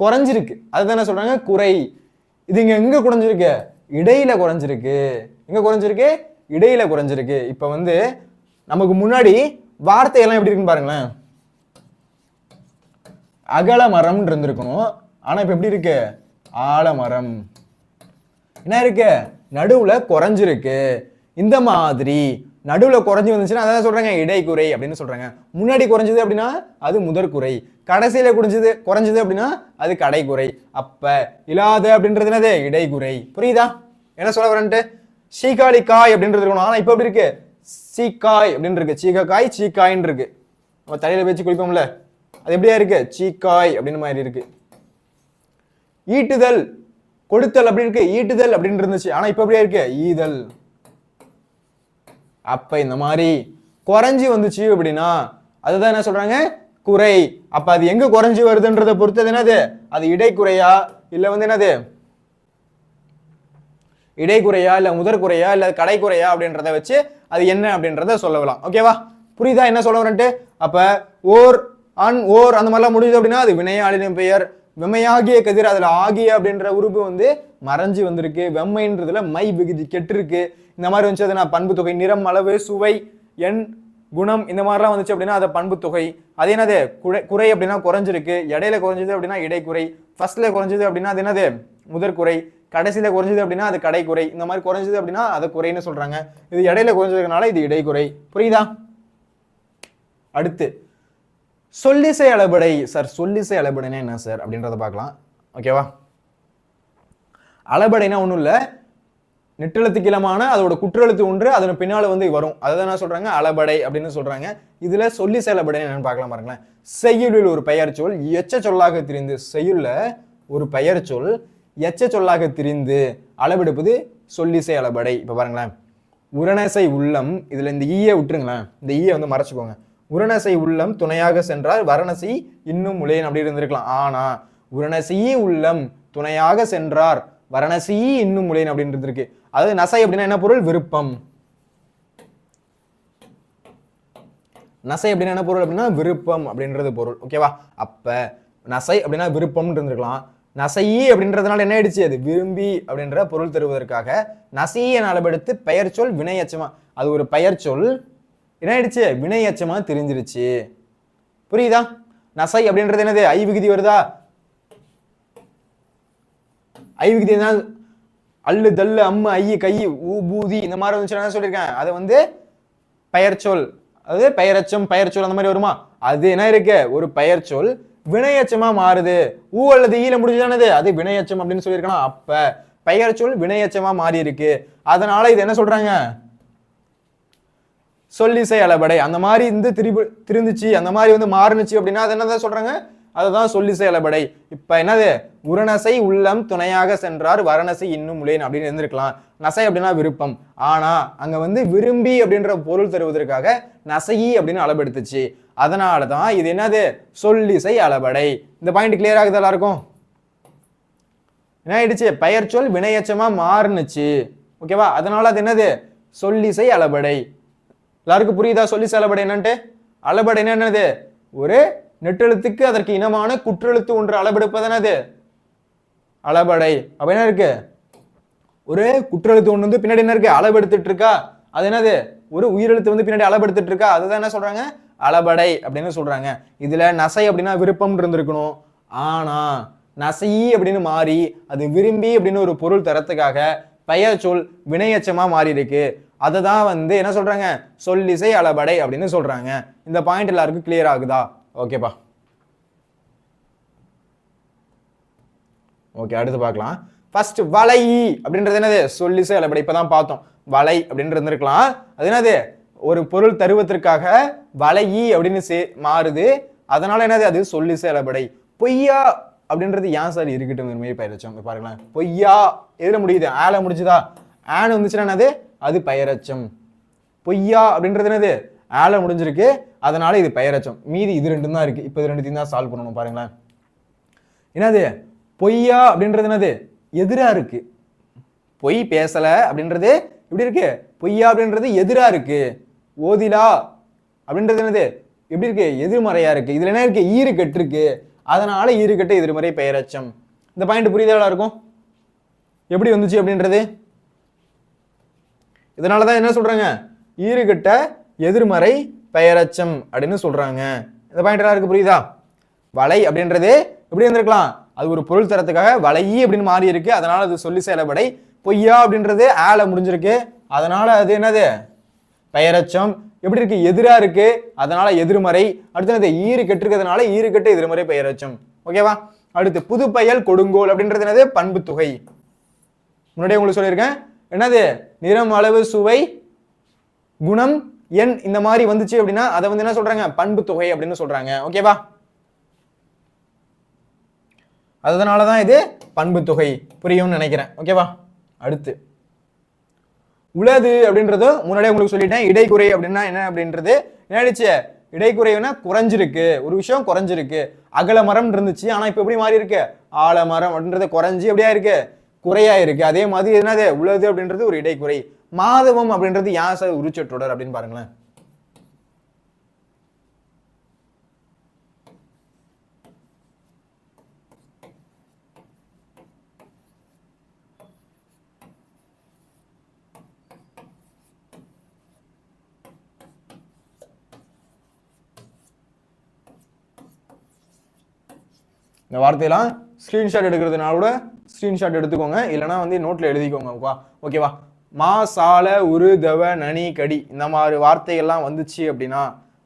குறைஞ்சிருக்கு, அதுதானே சொல்றாங்க குறை. இது இங்க எங்க குறைஞ்சிருக்கு? இடையில குறைஞ்சிருக்கு. எங்க குறைஞ்சிருக்கு? இடையில குறைஞ்சிருக்கு. இப்ப நமக்கு முன்னாடி வார்த்தையெல்லாம் எப்படி இருக்குன்னு பாருங்களேன். அகலமரம் இருந்திருக்கணும், ஆனா இப்ப எப்படி இருக்கு? ஆலமரம். என்ன இருக்கு? நடுவுல குறைஞ்சிருக்கு. இந்த மாதிரி நடுவுல குறைஞ்சி வந்துச்சுன்னா அதான் சொல்றாங்க இடைக்குறை அப்படின்னு சொல்றாங்க. முன்னாடி குறைஞ்சது அப்படின்னா அது முதற்குறை, கடைசியில குறைஞ்சது அப்படின்னா அது கடைக்குறை. அப்ப இல்லாத அப்படின்றது என்னது? இடைக்குறை. புரியுதா என்ன சொல்ல வரேன்ட்டு? சீக்காளிக்காய் அப்படின்றது இருக்கணும், ஆனா இப்ப எப்படி இருக்கு? சீக்காய் அப்படின்னு இருக்கு. சீக்காய், சீக்காயின்னு இருக்கு. நம்ம தலையில வச்சு குளிப்போம்ல, அது எப்படியா இருக்கு? சீக்காய் அப்படின்னு மாதிரி இருக்கு. ஈட்டுதல், கொடுத்தல் அப்படி இருக்கு. ஈட்டுதல் அப்படின்னு இருந்துச்சு, ஆனா இப்ப எப்படியா இருக்கு? ஈதல். அப்ப இந்த மாதிரி குறைஞ்சி வந்துச்சு அப்படின்னா அதுதான் என்ன சொல்றாங்க? குறை. அப்ப அது எங்க குறைஞ்சி வருதுன்றத பொறுத்தது என்னது? அது இடைக்குறையா இல்ல என்னது இடைக்குறையா இல்ல முதற்குறையா இல்ல கடைக்குறையா அப்படின்றத வச்சு அது என்ன அப்படின்றத சொல்லலாம். ஓகேவா? புரியுதா என்ன சொல்ல வரேன்ட்டு? அப்ப ஓர் அன் ஓர் அந்த மாதிரிலாம் முடியுது அப்படின்னா அது வினையாளின் பெயர். வெம்மையாகிய கதிர், அதுல ஆகிய அப்படின்ற உறுப்பு வந்து மறைஞ்சு வந்திருக்கு. வெம்மைன்றதுல மை விகுதி கெட்டிருக்கு. இந்த மாதிரி வந்துச்சு அதுனா பண்பு தொகை. நிறம், அளவு, சுவை, எண், குணம் இந்த மாதிரிலாம் வந்துச்சு அப்படின்னா அதை பண்பு தொகை. அது என்னது? குறை அப்படின்னா குறைஞ்சிருக்கு. இடையில குறைஞ்சது அப்படின்னா இடைக்குறை. ஃபர்ஸ்ட்ல குறைஞ்சது அப்படின்னா அது என்னது? முதற்குறை. கடைசியில குறைஞ்சது அப்படின்னா அது கடைக்குறை. இந்த மாதிரி குறைஞ்சது அப்படின்னா அதை குறைன்னு சொல்றாங்க. இது இடையில குறைஞ்சதுனால இது இடைக்குறை. புரியுதா? அடுத்து சொல்லிசை அளபடை. சார் சொல்லிசை அளபடைனா என்ன சார் அப்படின்றத பார்க்கலாம். ஓகேவா? அளபடைனா ஒன்றும் இல்லை, நெட்டெழுத்துக்கு இலமான அதோட குற்றெழுத்து ஒன்று அதன் பின்னால வந்து வரும். அதை என்ன சொல்றாங்க? அளபடை அப்படின்னு சொல்றாங்க. இதுல சொல்லிசை அளபடை என்னன்னு பார்க்கலாம் பாருங்களேன். செய்யுளில் ஒரு பெயர் சொல் எச்ச சொல்லாக திரிந்து, செய்யுள்ள ஒரு பெயர் சொல் எச்ச சொல்லாக திரிந்து அளவெடுப்பது சொல்லிசை அளபடை. இப்ப பாருங்களேன், உரணசை உள்ளம், இதுல இந்த ஈய விட்டுருங்களேன், இந்த ஈய வந்து மறைச்சுக்கோங்க. உரணசை உள்ளம் துணையாக சென்றால் வரணசி இன்னும் முளையன் அப்படி இருந்திருக்கலாம். ஆனா உரணசி உள்ளம் துணையாக சென்றார் வரணசி இன்னும் முளையன் அப்படின்னு இருக்கு. அதாவது நசை அப்படின்னா என்ன பொருள்? விருப்பம். நசை அப்படின்னா என்ன பொருள் அப்படின்னா விருப்பம் அப்படின்றது பொருள். ஓகேவா? அப்ப நசை அப்படின்னா விருப்பம் இருந்திருக்கலாம். நசையி அப்படின்றதுனால என்ன ஆயிடுச்சு? அது விரும்பி அப்படின்ற பொருள் தருவதற்காக நசையை அளவெடுத்து பெயர் சொல் வினையச்சமா, அது ஒரு பெயர் சொல் என்ன ஆயிடுச்சு? வினையச்சமா தெரிஞ்சிருச்சு. புரியுதா? நசை அப்படின்றது என்னது? ஐ விகுதி வருதா? ஐ விகுதி என்ன? அல்லு, தல்லு, அம்மு, ஐயு, கை, ஊ, பூதி இந்த மாதிரி வந்துச்சு. என்ன சொல்லியிருக்கேன்? அதை வந்து பெயர் சொல், அது பெயரச்சம், பெயர் சொல் அந்த மாதிரி வருமா? அது என்ன இருக்கு? ஒரு பெயர் சொல் வினையச்சமா மாறுது. ஊ அல்லது ஈல முடிஞ்சானது அது வினையச்சம் அப்படின்னு சொல்லியிருக்கணும். அப்ப பெயர் சொல் வினையச்சமா மாறி இருக்கு. அதனால இது என்ன சொல்றாங்க? சொல்லிசை அளபடை. அந்த மாதிரி இருந்து திருந்துச்சு, அந்த மாதிரி வந்து மாறுனுச்சு அப்படின்னா அது என்னதான் சொல்றாங்க? அதுதான் சொல்லிசை அளபடை. இப்ப என்னது? உரணசை உள்ளம் துணையாக சென்றார் வரணசை இன்னும் முளையன் அப்படின்னு இருந்திருக்கலாம். நசை அப்படின்னா விருப்பம். ஆனா அங்க வந்து விரும்பி அப்படின்ற பொருள் தருவதற்காக நசையி அப்படின்னு அளபெடுத்துச்சு. அதனாலதான் இது என்னது? சொல்லிசை அளபடை. இந்த பாயிண்ட் கிளியர் ஆகுது எல்லாருக்கும்? என்ன ஆயிடுச்சு? பெயர் சொல் வினையச்சமா மாறுனுச்சு. ஓகேவா? அதனால அது என்னது? சொல்லிசை அளபடை. எல்லாருக்கும் புரியுதா சொல்லிசை அளபடை என்னன்ட்டு? அளபடை என்னது? ஒரு நெட்டெழுத்துக்கு அதற்கு இனமான குற்றெழுத்து ஒன்று அளபெடுப்பது அளபடை. அப்ப என்ன இருக்கு? ஒரு குற்றெழுத்து ஒன்று வந்து பின்னாடி என்ன இருக்கு? அளவெடுத்துட்டு இருக்கா. அது என்னது? ஒரு உயிரெழுத்து வந்து பின்னாடி அளவெடுத்துட்டு இருக்கா. அதுதான் என்ன சொல்றாங்க? அளபடை அப்படின்னு சொல்றாங்க. இதுல நசை அப்படின்னா விருப்பம் இருந்திருக்கணும். ஆனா நசை அப்படின்னு மாறி அது விரும்பி அப்படின்னு ஒரு பொருள் தரத்துக்காக பெயர் சொல் வினையச்சமா மாறி இருக்கு. அதை தான் வந்து என்ன சொல்றாங்க? சொல்லிசை அளபடை அப்படின்னு சொல்றாங்க. இந்த பாயிண்ட் எல்லாருக்கும் கிளியர் ஆகுதா? ஓகேப்பா. ஓகே, அடுத்து பார்க்கலாம். ஃபர்ஸ்ட் வலை அப்படின்றது என்னது? சொல்லிசை அளபடை. இப்பதான் பார்த்தோம். வலை அப்படின்னு இருந்திருக்கலாம். அது என்னது? ஒரு பொருள் தருவதற்காக வலையி அப்படின்னு மாறுது. அதனால என்னது? அது சொல்லிசை அளபடை. பொய்யா அப்படின்றது ஏன் சார் இருக்கட்டும் பெயரச்சம். பாருங்களேன், பொய்யா எதுல முடியுது? ஆல முடிச்சுதா? ஆன வந்துச்சுன்னா என்னது? அது பெயரச்சம். பொய்யா அப்படின்றது என்னது? ஆல முடிஞ்சிருக்கு, அதனால இது பெயரச்சம். மீதி இது ரெண்டும் தான் இருக்கு. இப்ப இது ரெண்டுத்தையும் தான் சால்வ் பண்ணணும். பாருங்களேன், என்னது? பொய்யா அப்படின்றது என்னது? எதிரா இருக்கு. பொய் பேசல அப்படின்றது எப்படி இருக்கு? பொய்யா அப்படின்றது எதிரா இருக்கு. ஓதிலா அப்படின்றது என்னது? எப்படி இருக்கு? எதிர்மறையா இருக்கு. இதுல என்ன இருக்கு? ஈறு கெட்டு இருக்கு. அதனால ஈறு கெட்ட எதிர்மறை பெயரச்சம். இந்த பாயிண்ட் புரியுதா இருக்கும்? எப்படி வந்துச்சு அப்படின்றது? இதனாலதான் என்ன சொல்றாங்க? ஈறு கெட்ட எதிர்மறை பெயரச்சம் அப்படின்னு சொல்றாங்க. இந்த பாயிண்ட் எல்லாருக்கும் புரியுதா? வலை அப்படின்றது எப்படி இருந்திருக்கலாம்? அது ஒரு பொருள் தரத்துக்காக வலையி அப்படின்னு மாறி இருக்கு. அதனால அது சொல்லிசை அளபடை. பொய்யா அப்படின்றது ஆல முடிஞ்சிருக்கு. அதனால அது என்னது? பெயரச்சம். எப்படி இருக்கு? எதிரா இருக்கு. அதனால எதிர்மறை. அடுத்து என்னது? ஈறு கெட்டிருக்கிறதுனால ஈறு கெட்ட எதிர்மறை பெயரச்சம். ஓகேவா? அடுத்து புதுப்பெயல் கொடுங்கோல் அப்படின்றது என்னது? பண்பு தொகை. முன்னாடியே உங்களுக்கு சொல்லியிருக்கேன். என்னது? நிறம், அளவு, சுவை, குணம், எண் இந்த மாதிரி வந்துச்சு அப்படின்னா அதை வந்து என்ன சொல்றாங்க? பண்பு தொகை அப்படின்னு சொல்றாங்க. ஓகேவா? அதனாலதான் இது பண்பு தொகை. புரியும்னு நினைக்கிறேன். ஓகேவா? அடுத்து உளது அப்படின்றது முன்னாடியே உங்களுக்கு சொல்லிட்டேன். இடைக்குறை அப்படின்னா என்ன அப்படின்றது என்ன? இடைக்குறைனா குறைஞ்சிருக்கு. ஒரு விஷயம் குறைஞ்சிருக்கு. அகல மரம் இருந்துச்சு, ஆனா இப்ப எப்படி மாறி இருக்கு? ஆலமரம் அப்படின்றது குறைஞ்சி எப்படியா இருக்கு? குறையா இருக்கு. அதே மாதிரி என்னது உளது அப்படின்றது ஒரு இடைக்குறை. மாதவம் அப்படின்றது யாச உரிச்சொற்றொடர் அப்படின்னு பாருங்களேன். இந்த வார்த்தையெல்லாம் ஸ்கிரீன்ஷாட் எடுக்கிறதுனால கூட ஸ்கிரீன்ஷாட் எடுத்துக்கோங்க, இல்லைனா வந்து நோட்ல எழுதிக்கோங்க. ஓகேவா? மா சால உரு தவ நனி கடி இந்த மாதிரி வார்த்தைகள்லாம் வந்துச்சு அப்படின்னா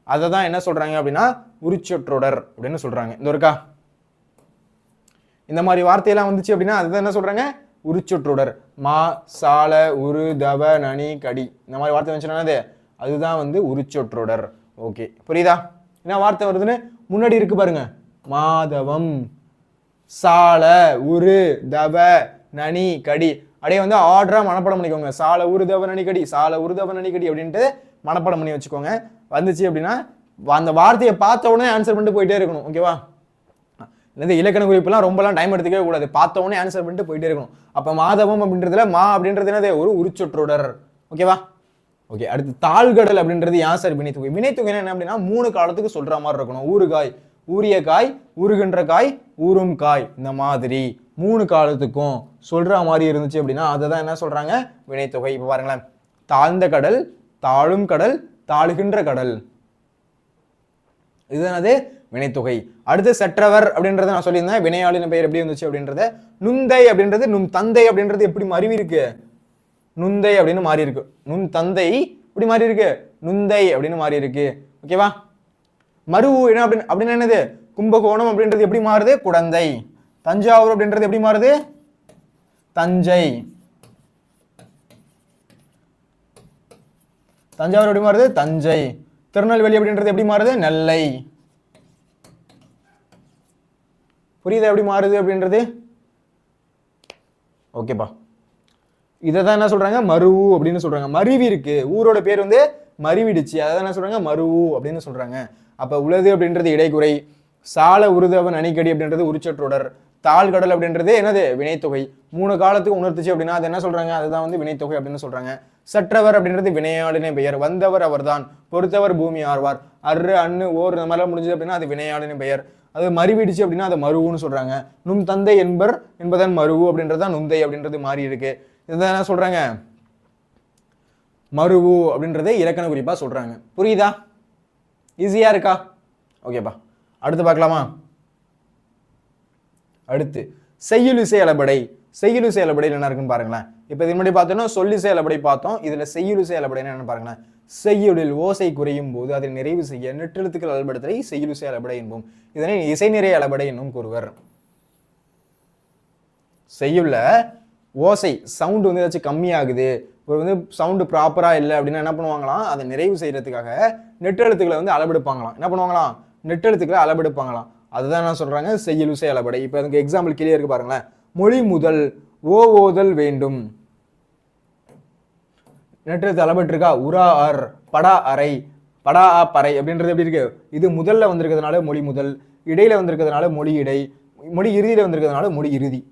அதை தான் என்ன சொல்றாங்க அப்படின்னா உரிச்சொற்றொடர் அப்படின்னு சொல்றாங்க. இந்த இருக்கா இந்த மாதிரி வார்த்தையெல்லாம் வந்துச்சு அப்படின்னா அதுதான் என்ன சொல்றாங்க உரிச்சொற்றொடர். மா சால உரு தவ நனி கடி இந்த மாதிரி வார்த்தை வந்துச்சுன்னா அதுதான் வந்து உரிச்சொற்றொடர். ஓகே, புரியுதா? என்ன வார்த்தை வருதுன்னு முன்னாடி இருக்கு பாருங்க. மாதவம், சால உரு தவ நனி கடி. அப்படியே வந்து ஆர்டரா மனப்பாடம் பண்ணிக்கோங்க. சால உரு தவ நனி கடி, சால உரு தவ நனி கடி அப்படின்ட்டு மனப்பாடம் பண்ணி வச்சுக்கோங்க. வந்துச்சு அப்படின்னா அந்த வார்த்தையை பார்த்த உடனே ஆன்சர் பண்ணிட்டு போயிட்டே இருக்கணும். ஓகேவா? இந்த இலக்கண குறிப்புலாம் ரொம்பலாம் டைம் எடுத்துக்கவே கூடாது. பார்த்த உடனே ஆன்சர் பண்ணிட்டு போயிட்டே இருக்கணும். அப்ப மாதவம் அப்படின்றதுல மா அப்படின்றது என்னது ஒரு உரிச்சொற்றொடர். ஓகேவா? ஓகே, அடுத்து தாழ்கடல் அப்படின்றது யாசர் வினைத்தொகை. வினைத்தொகை என்ன அப்படின்னா 3 காலத்துக்கு சொல்ற மாதிரி இருக்கணும். ஊறுகாய், ஊறிய காய், ஊறுகின்ற காய், ஊறும் காய், இந்த மாதிரி 3 காலத்துக்கும் சொல்ற மாதிரி இருந்துச்சு அப்படின்னா அதை தான் என்ன சொல்றாங்க வினைத்தொகை. இப்ப பாருங்களேன், தாழ்ந்த கடல், தாழும் கடல், தாழுகின்ற கடல், இதுதானது வினைத்தொகை. அடுத்து செற்றவர் அப்படின்றத நான் சொல்லியிருந்தேன். வினையாளின் பெயர் எப்படி இருந்துச்சு அப்படின்றத. நுந்தை அப்படின்றது நும் தந்தை அப்படின்றது எப்படி மருவி இருக்கு, நுந்தை அப்படின்னு மாறி இருக்கு. நுண் தந்தை இப்படி மாறி இருக்கு, நுந்தை அப்படின்னு மாறி இருக்கு. ஓகேவா? மருவு என்ன அப்படின்னு என்னது கும்பகோணம் அப்படின்றது எப்படி மாறுது குடந்தை. தஞ்சாவூர் அப்படின்றது எப்படி மாறுது தஞ்சை. தஞ்சாவூர் எப்படி மாறுது தஞ்சை. திருநெல்வேலி அப்படின்றது எப்படி மாறுது நெல்லை. புரியுது எப்படி மாறுது அப்படின்றது? ஓகேப்பா, இதை தான் என்ன சொல்றாங்க மருவு அப்படின்னு சொல்றாங்க. மருவி இருக்கு, ஊரோட பேர் வந்து மருவிடுச்சு, அதை என்ன சொல்றாங்க மருவு அப்படின்னு சொல்றாங்க. அப்ப உளது அப்படின்றது இடைக்குறை, சால உருதவன் அணிக்கடி அப்படின்றது உரிச்சொற்றொடர், தாழ்கடல் அப்படின்றது என்னது வினைத்தொகை. 3 காலத்துக்கு உணர்த்துச்சு அப்படின்னா அது என்ன சொல்றாங்க அதுதான் வந்து வினைத்தொகை அப்படின்னு சொல்றாங்க. சற்றவர் அப்படின்றது வினையாளினை பெயர், வந்தவர் அவர்தான், பொறுத்தவர் பூமி ஆர்வார், அரு அண்ணு ஓர் இந்த மாதிரிலாம் முடிஞ்சது அப்படின்னா அது வினையாளினை பெயர். அது மருவிடுச்சு அப்படின்னா அது மருவுன்னு சொல்றாங்க. நும் தந்தை என்பதன் மருவு அப்படின்றதுதான் நுந்தை அப்படின்றது மாறி இருக்கு. இதுதான் என்ன சொல்றாங்க மருவு அப்படின்றத இலக்கண குறிப்பா சொல்றாங்க. புரியுதா? ஈஸியா இருக்கா? ஓகேப்பா, அடுத்து பார்க்கலாமா? அடுத்து செய்யுளிசை அளபடை. செய்யுளிசை அளபடை என்ன இருக்குன்னு பாருங்களேன். இப்ப இது முன்னாடி பார்த்தோம்னா சொல்லிசை அளபடை பார்த்தோம். இதுல செய்யுளிசை அளபடை என்னன்னு பாருங்களேன். செய்யுளில் ஓசை குறையும் போது அதை நிறைவு செய்ய நெட்டெழுத்துக்கள் அளபடுத்தலை செய்யுளிசை அளபடை என்போம். இதனை இசை நிறை அளபடை என்னும் கூறுவர். செய்யுள்ள ஓசை சவுண்டு வந்து ஏதாச்சும் கம்மியாகுது, ஒரு வந்து சவுண்டு ப்ராப்பரா இல்லை அப்படின்னா என்ன பண்ணுவாங்களாம், அதை நிறைவு செய்யறதுக்காக நெட்டெழுத்துக்களை வந்து அளபெடுப்பாங்களாம். என்ன பண்ணுவாங்களாம் நெட்டெழுத்துக்களை அளபெடுப்பாங்களாம். அதுதான் என்ன சொல்றாங்க செய்யுளிசை அளபடை. இப்போ அதுக்கு எக்ஸாம்பிள் கீழே இருக்கு பாருங்களேன். மொழி முதல் ஓதல் வேண்டும், நெட்டெழுத்து அளபெற்றிருக்கா. உரா அர், படா அறை, படா ஆ பறை அப்படின்றது எப்படி இருக்கு, இது முதல்ல வந்திருக்கிறதுனால மொழி முதல், இடையில வந்திருக்கிறதுனால மொழி இடை, மொழி இறுதியில வந்திருக்கிறதுனால மொழி இறுதி.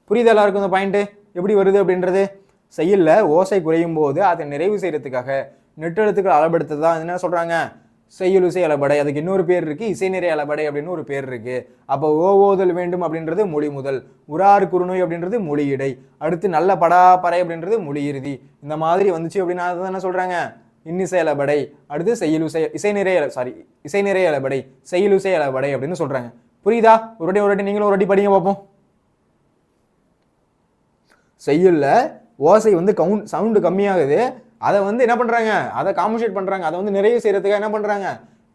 புரியுது எல்லாருக்கும் இந்த பாயிண்ட் எப்படி வருது அப்படின்றது? செய்யல ஓசை குறையும் போது அதை நிறைவு செய்யறதுக்காக நெட்டெழுத்துக்கள் அளபெடுத்ததான் என்ன சொல்றாங்க செய்யுளிசை அளபடை. அதுக்கு இன்னொரு பேர் இருக்கு இசை நிறை அளபடை அப்படின்னு ஒரு பேர் இருக்கு. அப்போ ஓதல் வேண்டும் அப்படின்றது மொழி முதல், உராறு குறுநோய் அப்படின்றது மொழி இடை, அடுத்து நல்ல படாப்பறை அப்படின்றது மொழி இறுதி. இந்த மாதிரி வந்துச்சு அப்படின்னா அதுதான் என்ன சொல்றாங்க இன்னிசை அளபடை. அடுத்து செய்யுளிசை இசை நிறை அளபடை, செய்யுளிசை அளபடை அப்படின்னு சொல்றாங்க. புரியுதா? ஒரு வாட்டி நீங்களும் ஒரு வாட்டி படிங்க பார்ப்போம். செய்யுள்ள ஓசை வந்து சவுண்டு கம்மியாகுது, அதை வந்து என்ன பண்றாங்க அதை காம்பன்சேட் பண்றாங்க, அதை வந்து நிறைவு செய்யறதுக்காக என்ன பண்றாங்க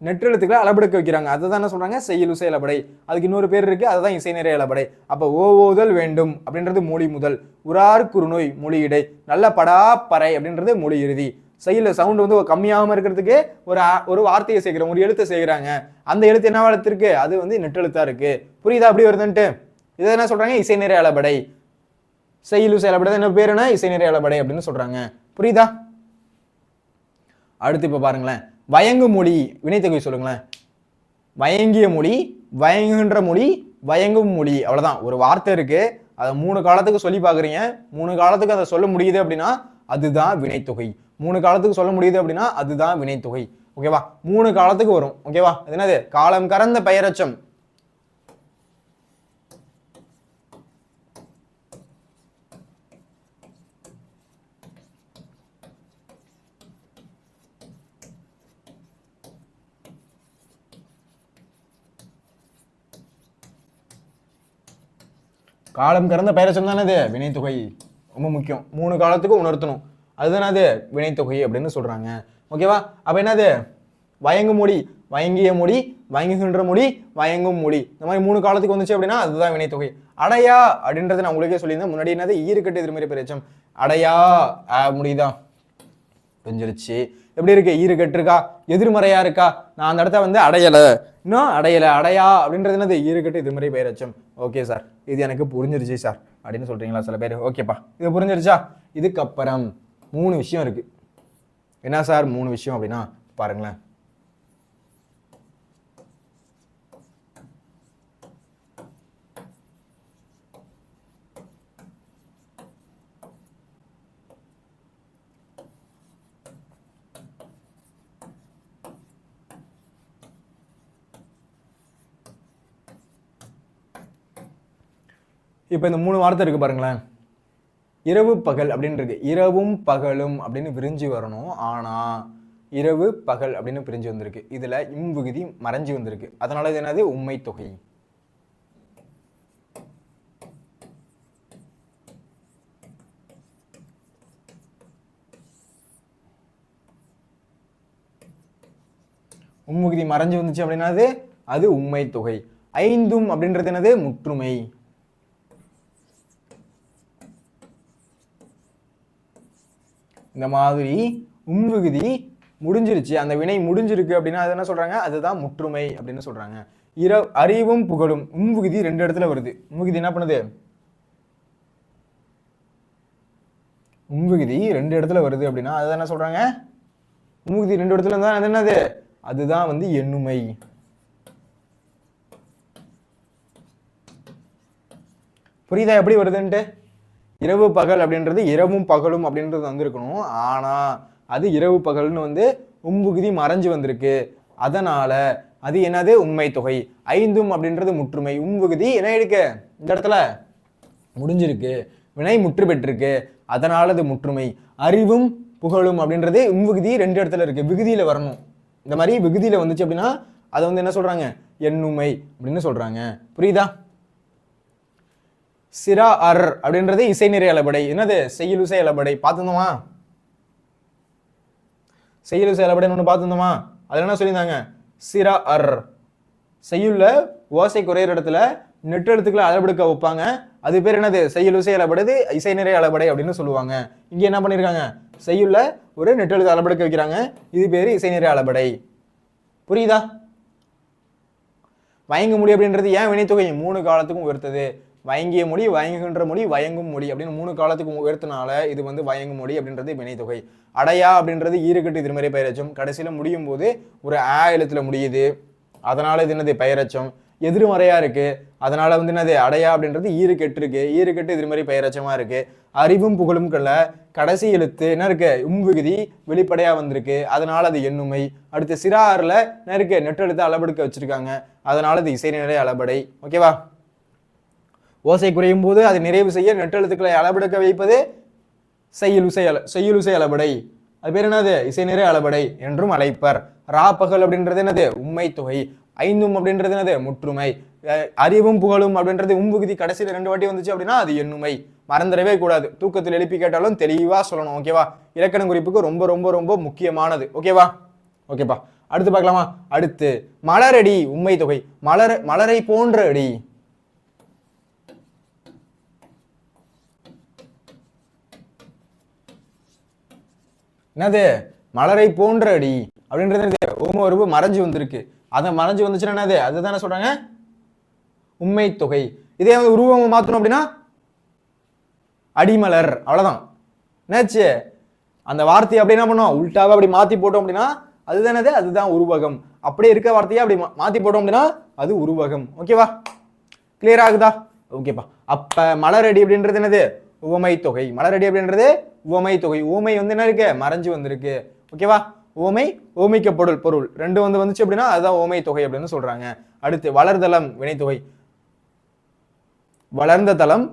நெட்டெழுத்துக்களை அளபெடுக்க வைக்கிறாங்க. அதுதான் என்ன சொல்றாங்க செய்யுளிசை அளபடை. அதுக்கு இன்னொரு பேர் இருக்கு, அதுதான் இசை நிறை அளபடை. அப்ப ஓதல் வேண்டும் அப்படின்றது மொழி முதல், உராறு குறுநோய் மொழி இடை, நல்ல படாப்பறை அப்படின்றது மொழி இறுதி. செய்யுள்ள சவுண்டு வந்து கம்மியாகாம இருக்கிறதுக்கு ஒரு வார்த்தையை சேர்க்கிறோம், ஒரு எழுத்தை செய்கிறாங்க. அந்த எழுத்து என்ன எழுத்து இருக்கு, அது வந்து நெட்டெழுத்தா இருக்கு. புரியுதா அப்படி வருதுன்ட்டு? இதை என்ன சொல்றாங்க இசை நிறை அளபடை. செய்யுளிசை அளபடை என்ன பேர் என்ன இசை நிறை அளபடை அப்படின்னு சொல்றாங்க. புரியுதா? அடுத்து இப்ப பாருங்களேன், வயங்கு மொழி வினைத்தொகை சொல்லுங்களேன். வயங்கிய மொழி, வயங்குகின்ற மொழி, வயங்கும் மொழி, அவ்வளவுதான். ஒரு வார்த்தை இருக்கு, அதை 3 காலத்துக்கு சொல்லி பாக்குறீங்க, 3 காலத்துக்கு அதை சொல்ல முடியுது அப்படின்னா அதுதான் வினைத்தொகை. 3 காலத்துக்கு சொல்ல முடியுது அப்படின்னா அதுதான் வினைத்தொகை. ஓகேவா? 3 காலத்துக்கு வரும். ஓகேவா? அது என்னது? காலம் கடந்த பெயரெச்சம். காலம் கடந்த பெயரெச்சம் தானே அது வினைத்தொகை. ரொம்ப முக்கியம். 3 காலத்துக்கு உணர்த்தணும். அதுதானே அது வினைத்தொகை அப்படின்னு சொல்றாங்க. ஓகேவா? அப்ப என்னது? வயங்கும் மொழி, வயங்கிய மொழி, வயங்குகின்ற மொழி, வயங்கும் மொழி, இந்த மாதிரி 3 காலத்துக்கு வந்துச்சு அப்படின்னா அதுதான் வினைத்தொகை. அடையா அப்படின்றது நான் உங்களுக்கே சொல்லியிருந்தேன். முன்னாடி என்னது? ஈறுகட்டு எதிர்மறை பெயரெச்சம். அடையா முடியுதா? புரிஞ்சிருச்சு. எப்படி இருக்கு? ஈறுகட்டு இருக்கா? எதிர்மறையா இருக்கா? நான் அந்த இடத்த வந்து அடையல, இன்னும் அடையல. அடையா அப்படின்றது என்னது? ஈறுகட்டு எதிர்மறை பெயரெச்சம். ஓகே சார், இது எனக்கு புரிஞ்சிருச்சு சார் அப்படின்னு சொல்றீங்களா சில பேர்? ஓகேப்பா, இது புரிஞ்சிருச்சா? இதுக்கப்புறம் 3 விஷயம் இருக்கு. என்ன சார் 3 விஷயம் அப்படின்னா பாருங்களேன். இப்போ இந்த 3 வார்த்தை இருக்கு பாருங்களேன். இரவு பகல் அப்படின்னு இருக்கு. இரவும் பகலும் அப்படின்னு விரிஞ்சு வரணும். ஆனா இரவு பகல் அப்படின்னு பிரிஞ்சு வந்திருக்கு. இதுல விகுதி மறைஞ்சு வந்திருக்கு. அதனால இது என்னது? உண்மை தொகை. விகுதி மறைஞ்சு வந்துச்சு அப்படின்னா அது உண்மை தொகை. ஐந்தும் அப்படின்றது என்னது? முற்றுமை. இந்த மாதிரி விகுதி முடிஞ்சிருச்சு, அந்த வினை முடிஞ்சிருக்கு அப்படின்னா அது என்ன சொல்றாங்க? அதுதான் முற்றுமை அப்படின்னு சொல்றாங்க. அறிவும் புகழும் விகுதி 2 இடத்துல வருது. விகுதி என்ன பண்ணுது? விகுதி 2 இடத்துல வருது அப்படின்னா அது என்ன சொல்றாங்க? விகுதி 2 இடத்துல இருந்தா அது என்னது? அதுதான் வந்து எண்ணுமை. புரியுதா எப்படி வருதுன்ட்டு? இரவு பகல் அப்படின்றது இரவும் பகலும் அப்படின்றது வந்திருக்கணும். ஆனா அது இரவு பகல்னு வந்து விகுதி மறைஞ்சு வந்திருக்கு. அதனால அது என்னது? உண்மை தொகை. ஐந்தும் அப்படின்றது முற்றுமை. விகுதி என்ன இருக்கு? இந்த இடத்துல முடிஞ்சிருக்கு, வினை முற்று பெற்றிருக்கு, அதனால அது முற்றுமை. அறிவும் புகழும் அப்படின்றது விகுதி 2 இடத்துல இருக்கு, விகுதியில வரணும். இந்த மாதிரி விகுதியில வந்துச்சு அப்படின்னா அதை வந்து என்ன சொல்றாங்க? எண்ணுமை அப்படின்னு சொல்றாங்க. புரியுதா? சிரா அர் அப்படின்றது இசை நிறை அளபடை. என்னது? செய்யுளிசை அளபடை. பார்த்துருந்தோமா? செய்யுளிசை அளபடைன்னு ஒன்று பார்த்துருந்தோமா? அது என்ன சொல்லியிருந்தாங்க? சிரா அர் செய்யுள்ள ஓசை குறையிற இடத்துல நெட்டெழுத்துக்களை அளபெடுக்க வைப்பாங்க. அது பேர் என்னது? செய்யுளிசை அளபடை, இசை நிறை அளபடை அப்படின்னு சொல்லுவாங்க. இங்க என்ன பண்ணிருக்காங்க? செய்யுள்ள ஒரு நெட்டெழுத்து அளபெடுக்க வைக்கிறாங்க. இது பேரு இசை நிறை அளபடை. புரியுதா? வயங்கு மொழி அப்படின்றது ஏன் வினைத்தொகை? 3 காலத்துக்கும் உயர்த்தது. வயங்கிய மொழி, வயங்குகின்ற மொழி, வயங்கும் மொழி அப்படின்னு 3 காலத்துக்கு உயர்த்தினால இது வந்து வயங்கும் மொழி அப்படின்றது வினைத்தொகை. அடையா அப்படின்றது ஈறுகட்டு எதிர்மறை பெயரெச்சம். கடைசியில முடியும் போது ஒரு எழுத்துல முடியுது, அதனால இது என்னது? பெயரெச்சம். எதிர்மறையா இருக்கு, அதனால வந்து என்னது? அடையா அப்படின்றது ஈறுகெட்டு இருக்கு, ஈறுகெட்டு எதிர்மறை பெயரெச்சமா இருக்கு. அறிவும் புகழும் கடைசி எழுத்து என்ன இருக்கு? விகுதி வெளிப்படையா வந்திருக்கு, அதனால அது எண்ணுமை. அடுத்து சிறாறுல என்ன இருக்கு? நெட்டெழுத்து அளபெடுக்க வச்சிருக்காங்க, அதனால அது இசை நிறை அளபடை. ஓகேவா? ஓசை குறையும் போது அதை நிறைவு செய்ய நெட்டெழுத்துக்களை அளபெடுக்க வைப்பது செய்யுளிசை அளபடை. அது பேர் என்னது? இசை நிறை அளபடை என்றும் அழைப்பர். ராப்பகல் அப்படின்றது என்னது? உண்மை தொகை. ஐந்தும் அப்படின்றது என்னது? முற்றுமை. அறிவும் புகழும் அப்படின்றது விகுதி கடைசியில் 2 வாட்டி வந்துச்சு அப்படின்னா அது எண்ணுமை. மறந்துடவே கூடாது. தூக்கத்தில் எழுப்பி கேட்டாலும் தெளிவா சொல்லணும். ஓகேவா? இலக்கண குறிப்புக்கு ரொம்ப ரொம்ப ரொம்ப முக்கியமானது. ஓகேவா? ஓகேப்பா, அடுத்து பார்க்கலாமா? அடுத்து மலரடி உண்மை தொகை. மலரை போன்ற அடி. என்னது? மலரை போன்ற அடி அப்படின்றது உருவு மறைஞ்சு வந்திருக்கு. அதை மறைஞ்சு வந்துச்சுன்னா என்னது? அதுதானே சொல்றாங்க உண்மை தொகை. இதே வந்து உருவம் மாத்தணும் அப்படின்னா அடிமலர். அவ்வளவுதான். என்னாச்சு? அந்த வார்த்தையை அப்படி என்ன பண்ணுவோம்? உள்டாவை அப்படி மாத்தி போட்டோம் அப்படின்னா அதுதானது? அதுதான் உருவகம். அப்படியே இருக்க வார்த்தையை அப்படி மாத்தி போட்டோம் அப்படின்னா அது உருவகம். ஓகேவா? கிளியர் ஆகுதா? ஓகேப்பா. அப்ப மலரடி அப்படின்றது என்னது? உவமை தொகை. மலரடி அப்படின்றது உவமை தொகை. உவமை வந்து என்ன இருக்கு? மறைஞ்சு வந்திருக்கு. ஓகேவா? உவமை ஓமிக்க பொருள் பொருள் ரெண்டு வந்துச்சு அப்படின்னா அதுதான் உவமை தொகை அப்படின்னு சொல்றாங்க. அடுத்து வளர்தலம் வினைத்தொகை. வளர்ந்த தலம்,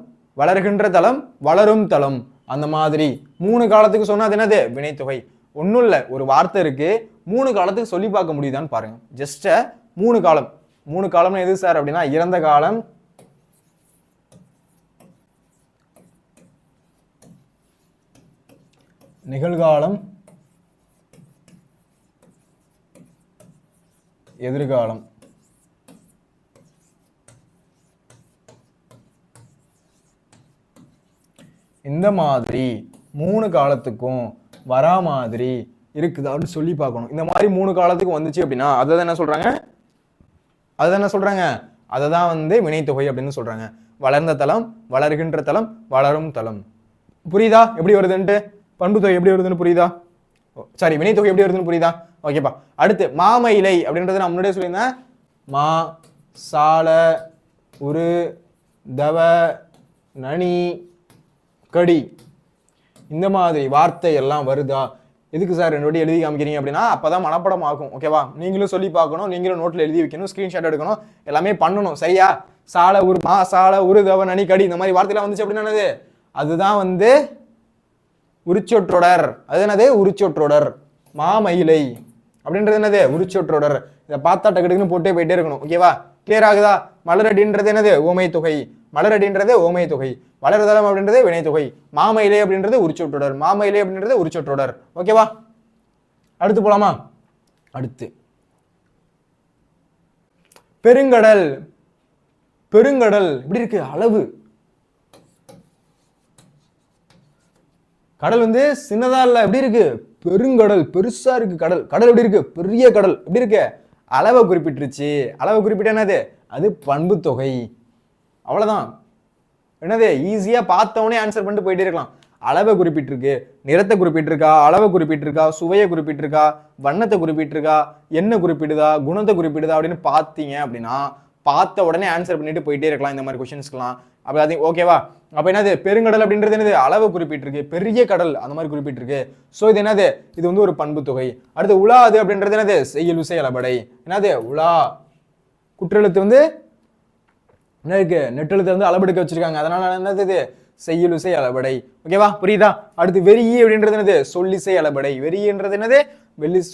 வளர்கின்ற தலம், வளரும் தலம், அந்த மாதிரி 3 காலத்துக்கு சொன்னா அது என்னது? வினைத்தொகை. ஒன்றும் இல்லை, ஒரு வார்த்தை இருக்கு, 3 காலத்துக்கு சொல்லி பார்க்க முடியுதான்னு பாருங்க. ஜஸ்ட் 3 காலம். 3 காலம்னு எது சார் அப்படின்னா இறந்த காலம், நிகழ்காலம், எதிர்காலம். இந்த மாதிரி 3 காலத்துக்கும் வரா மாதிரி இருக்குதான்னு சொல்லி பார்க்கணும். இந்த மாதிரி 3 காலத்துக்கு வந்துச்சு அப்படின்னா அதை என்ன சொல்றாங்க? அதை தான் வந்து வினைத்தொகை அப்படின்னு சொல்றாங்க. வளர்ந்த தலம், வளர்கின்ற தலம், வளரும் தலம். புரியுதா எப்படி வருதுன்ட்டு? பண்பு தொகை எப்படி வருதுன்னு புரியுதா? சாரி, வினைத்தொகை எப்படி வருதுன்னு புரியுதா? ஓகேப்பா. அடுத்து மாமயிலை அப்படின்றது நான் முன்னாடியே சொல்லியிருந்தேன். மா, சால, உரு, தவ, நனி, கடி, இந்த மாதிரி வார்த்தை எல்லாம் வருதா? எதுக்கு சார் 2 வாட்டி எழுதி காமிக்கிறீங்க அப்படின்னா அப்பதான் மனப்படம் ஆகும். ஓகேவா? நீங்களும் சொல்லி பார்க்கணும், நீங்களும் நோட்ல எழுதி வைக்கணும், ஸ்கிரீன்ஷாட் எடுக்கணும், எல்லாமே பண்ணணும். சரியா? சால, உரு, மா, சால, உரு, தவ, நனி, கடி, இந்த மாதிரி வார்த்தைலாம் வந்துச்சு அப்படின்னா என்னது? அதுதான் வந்து உரிச்சொற்றொடர். அது என்னது? உரிச்சொற்றொடர். மாமயிலை அப்படின்றது என்னது? உரிச்சொற்றொடர். இதை பார்த்தா டக்குன்னு போட்டே போயிட்டே இருக்கணும். ஓகேவா? கிளியர் ஆகுதா? மலரடின்றது என்னது? ஓமை தொகை. மலரடின்றது ஓமை தொகை. வளர்தலம் அப்படின்றது வினைத்தொகை. மாமயிலை அப்படின்றது உரிச்சொற்றொடர். மாமயிலை அப்படின்றது உரிச்சொற்றொடர். ஓகேவா? அடுத்து போலாமா? அடுத்து பெருங்கடல். பெருங்கடல் எப்படி இருக்கு? அளவு. கடல் வந்து சின்னதா இல்ல, எப்படி இருக்கு? பெருங்கடல், பெருசா இருக்கு கடல். கடல் எப்படி இருக்கு? பெரிய கடல். எப்படி இருக்கு? அளவை குறிப்பிட்டுருச்சு. அளவை குறிப்பிட்ட என்னது? அது பண்பு தொகை. அவ்வளவுதான். என்னது? ஈஸியா பார்த்தவனே ஆன்சர் பண்ணிட்டு போயிட்டே இருக்கலாம். அளவை குறிப்பிட்டிருக்கு, நிறத்தை குறிப்பிட்டிருக்கா, அளவை குறிப்பிட்டிருக்கா, சுவையை குறிப்பிட்டிருக்கா, வண்ணத்தை குறிப்பிட்டிருக்கா, என்ன குறிப்பிடுதா, குணத்தை குறிப்பிடுதா அப்படின்னு பார்த்தீங்க அப்படின்னா பார்த்த உடனே ஆன்சர் பண்ணிட்டு போயிட்டே இருக்கலாம் இந்த மாதிரி கொஸ்டின்ஸ்க்குலாம். அப்போ அது ஓகேவா? அப்போ என்னது? பெருங்கடல் அப்படின்றது என்னது? அளவு குறிப்பிட்டிருக்கு. பெரிய கடல் அந்த மாதிரி குறிப்பிட்டிருக்கு. ஸோ இது என்னது? இது வந்து ஒரு பண்பு தொகை. அடுத்து உலாது அப்படின்றது என்னது? செய்யுள் விசை அளபடை. என்னது? உலா. குற்றெழுத்து வந்து என்ன இருக்கு? நெட்டெழுத்து வந்து அளபெடுக்க வச்சிருக்காங்க. அதனால என்னது? இது செய்யுள் விசை அளபடை. ஓகேவா? புரியுதா? அடுத்து வெறி அப்படின்றது என்னது? சொல்லிசை அளபடை. வெறின்றது என்னது?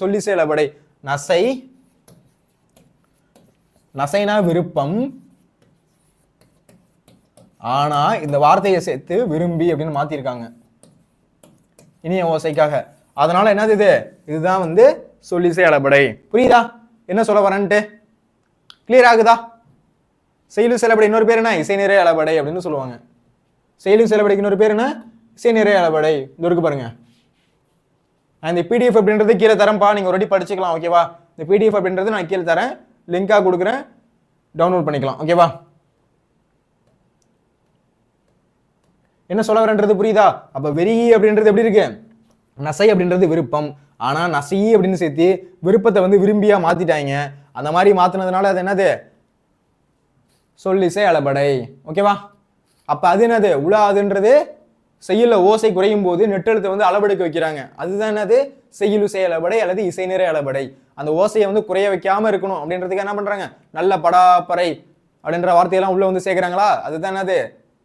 சொல்லிசை அளபடை. நசை, நசைனா விருப்பம், ஆனா இந்த வார்த்தையை சேர்த்து விரும்பி அப்படின்னு மாத்திருக்காங்க இனிய ஓசைக்காக. அதனால என்னது? இது இதுதான் வந்து சொல்லிசை அளபடை. புரியுதா என்ன சொல்ல வரேன்ட்டு? கிளியர் ஆகுதா? செயலு செலபடை இன்னொரு பேர் என்ன? இசை நிறை அளபடை அப்படின்னு சொல்லுவாங்க. செயலு செலபடைக்கு இன்னொரு பேர் என்ன? இசை நிறை அளபடை. இந்த இருக்கு பாருங்க. இந்த பிடிஎஃப் அப்படின்றது கீழே தரேன்ப்பா, நீங்க ஒரு வாட்டி படிச்சுக்கலாம். ஓகேவா? இந்த பிடிஎஃப் அப்படின்றது நான் கீழே தரேன், லிங்கா கொடுக்குறேன், டவுன்லோட் பண்ணிக்கலாம். ஓகேவா? என்ன சொல்ல வரன்றது புரியுதா? அப்ப வெறி அப்படின்றது எப்படி இருக்கு? நசை அப்படின்றது விருப்பம், ஆனா நசை அப்படின்னு சேர்த்து விருப்பத்தை வந்து விரும்பியா மாத்திட்டாங்க. அந்த மாதிரி மாத்தினதுனால அது என்னது? சொல்லிசை அளபடை. ஓகேவா? அப்ப அது என்னது? உலாதுன்றது செய்யுள்ள ஓசை குறையும் போது நெட்டெழுத்தை வந்து அளபெடுக்க வைக்கிறாங்க. அதுதான் என்னது? செய்யுள் இசை அளபடை அல்லது இசை நிறை அளபடை. அந்த ஓசையை வந்து குறைய வைக்காம இருக்கணும் அப்படின்றதுக்கு என்ன பண்றாங்க? நல்ல படாப்பறை அப்படின்ற வார்த்தையெல்லாம் உள்ள வந்து சேர்க்கிறாங்களா? அதுதான் என்னது?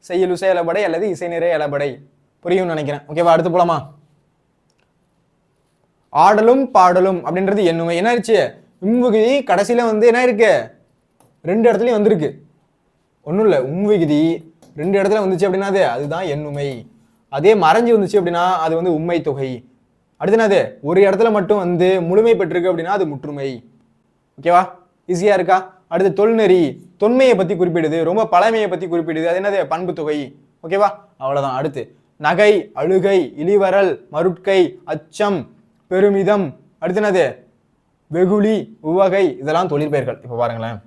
செய்யுள் இசை அளபடை அல்லது இசை நிறை அளபடை. புரியும்னு நினைக்கிறேன். ஓகேவா? அடுத்து போலாமா? ஆடலும் பாடலும் அப்படின்றது எண்ணுமை. என்ன ஆயிடுச்சு? உம்விகுதி கடைசியில வந்து என்ன இருக்கு? 2 இடத்துலயும் வந்திருக்கு. ஒன்றும் இல்லை, உம்விகுதி 2 இடத்துல வந்துச்சு அப்படின்னா அதுதான் எண்ணுமை. அதே மறைஞ்சு வந்துச்சு அப்படின்னா அது வந்து உண்மை தொகை. அடுத்து என்னது? ஒரு இடத்துல மட்டும் வந்து முழுமை பெற்றிருக்கு அப்படின்னா அது முற்றுமை. ஓகேவா? ஈஸியா இருக்கா? அடுத்து தொல்நெறி தொன்மையை பத்தி குறிப்பிடுது, ரொம்ப பழமையை பத்தி குறிப்பிடுது. அது என்னது? பண்பு தொகை. ஓகேவா? அவ்வளவுதான். அடுத்து நகை, அழுகை, இளிவரல், மருட்கை, அச்சம், பெருமிதம், அடுத்து என்னது? வெகுளி, உவகை, இதெல்லாம் தொழிற்பெயர்கள். இப்ப பாருங்களேன்.